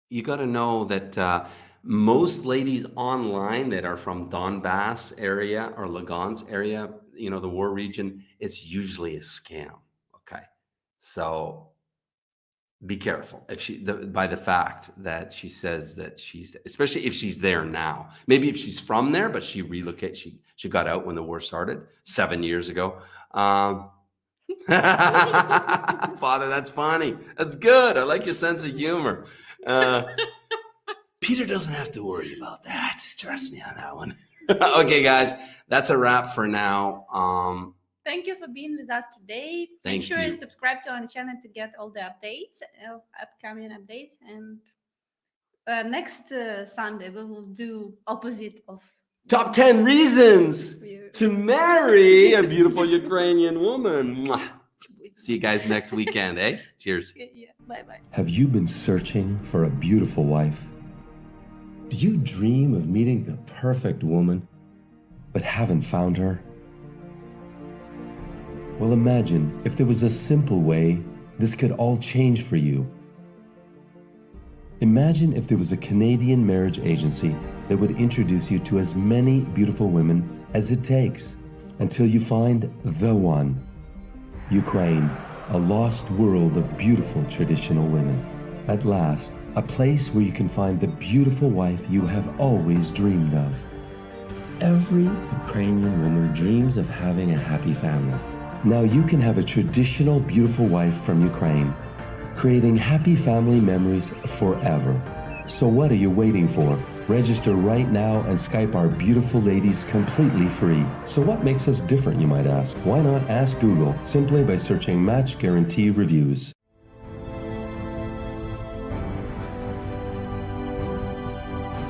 you got to know that most ladies online that are from Donbass area or Lugansk area, the war region, it's usually a scam. Okay, so be careful by the fact that she says that especially if she's there now. Maybe if she's from there, but she relocated. She got out when the war started 7 years ago. Father, that's funny. That's good. I like your sense of humor. Peter doesn't have to worry about that. Trust me on that one. Okay, guys, that's a wrap for now. Thank you for being with us today. Thank Make sure you. and subscribe to our channel to get all the updates, upcoming updates. And next Sunday, we will do opposite of Top 10 reasons to marry a beautiful Ukrainian woman. Mwah. with See you guys next weekend, eh? Cheers. Yeah. Bye-bye. Have you been searching for a beautiful wife? Do you dream of meeting the perfect woman, but haven't found her? Well, imagine if there was a simple way this could all change for you. Imagine if there was a Canadian marriage agency that would introduce you to as many beautiful women as it takes until you find the one. Ukraine, a lost world of beautiful traditional women. At last, a place where you can find the beautiful wife you have always dreamed of. Every Ukrainian woman dreams of having a happy family. Now you can have a traditional beautiful wife from Ukraine, creating happy family memories forever. So what are you waiting for? Register right now and Skype our beautiful ladies completely free. So what makes us different, you might ask? Why not ask Google simply by searching Match Guarantee Reviews?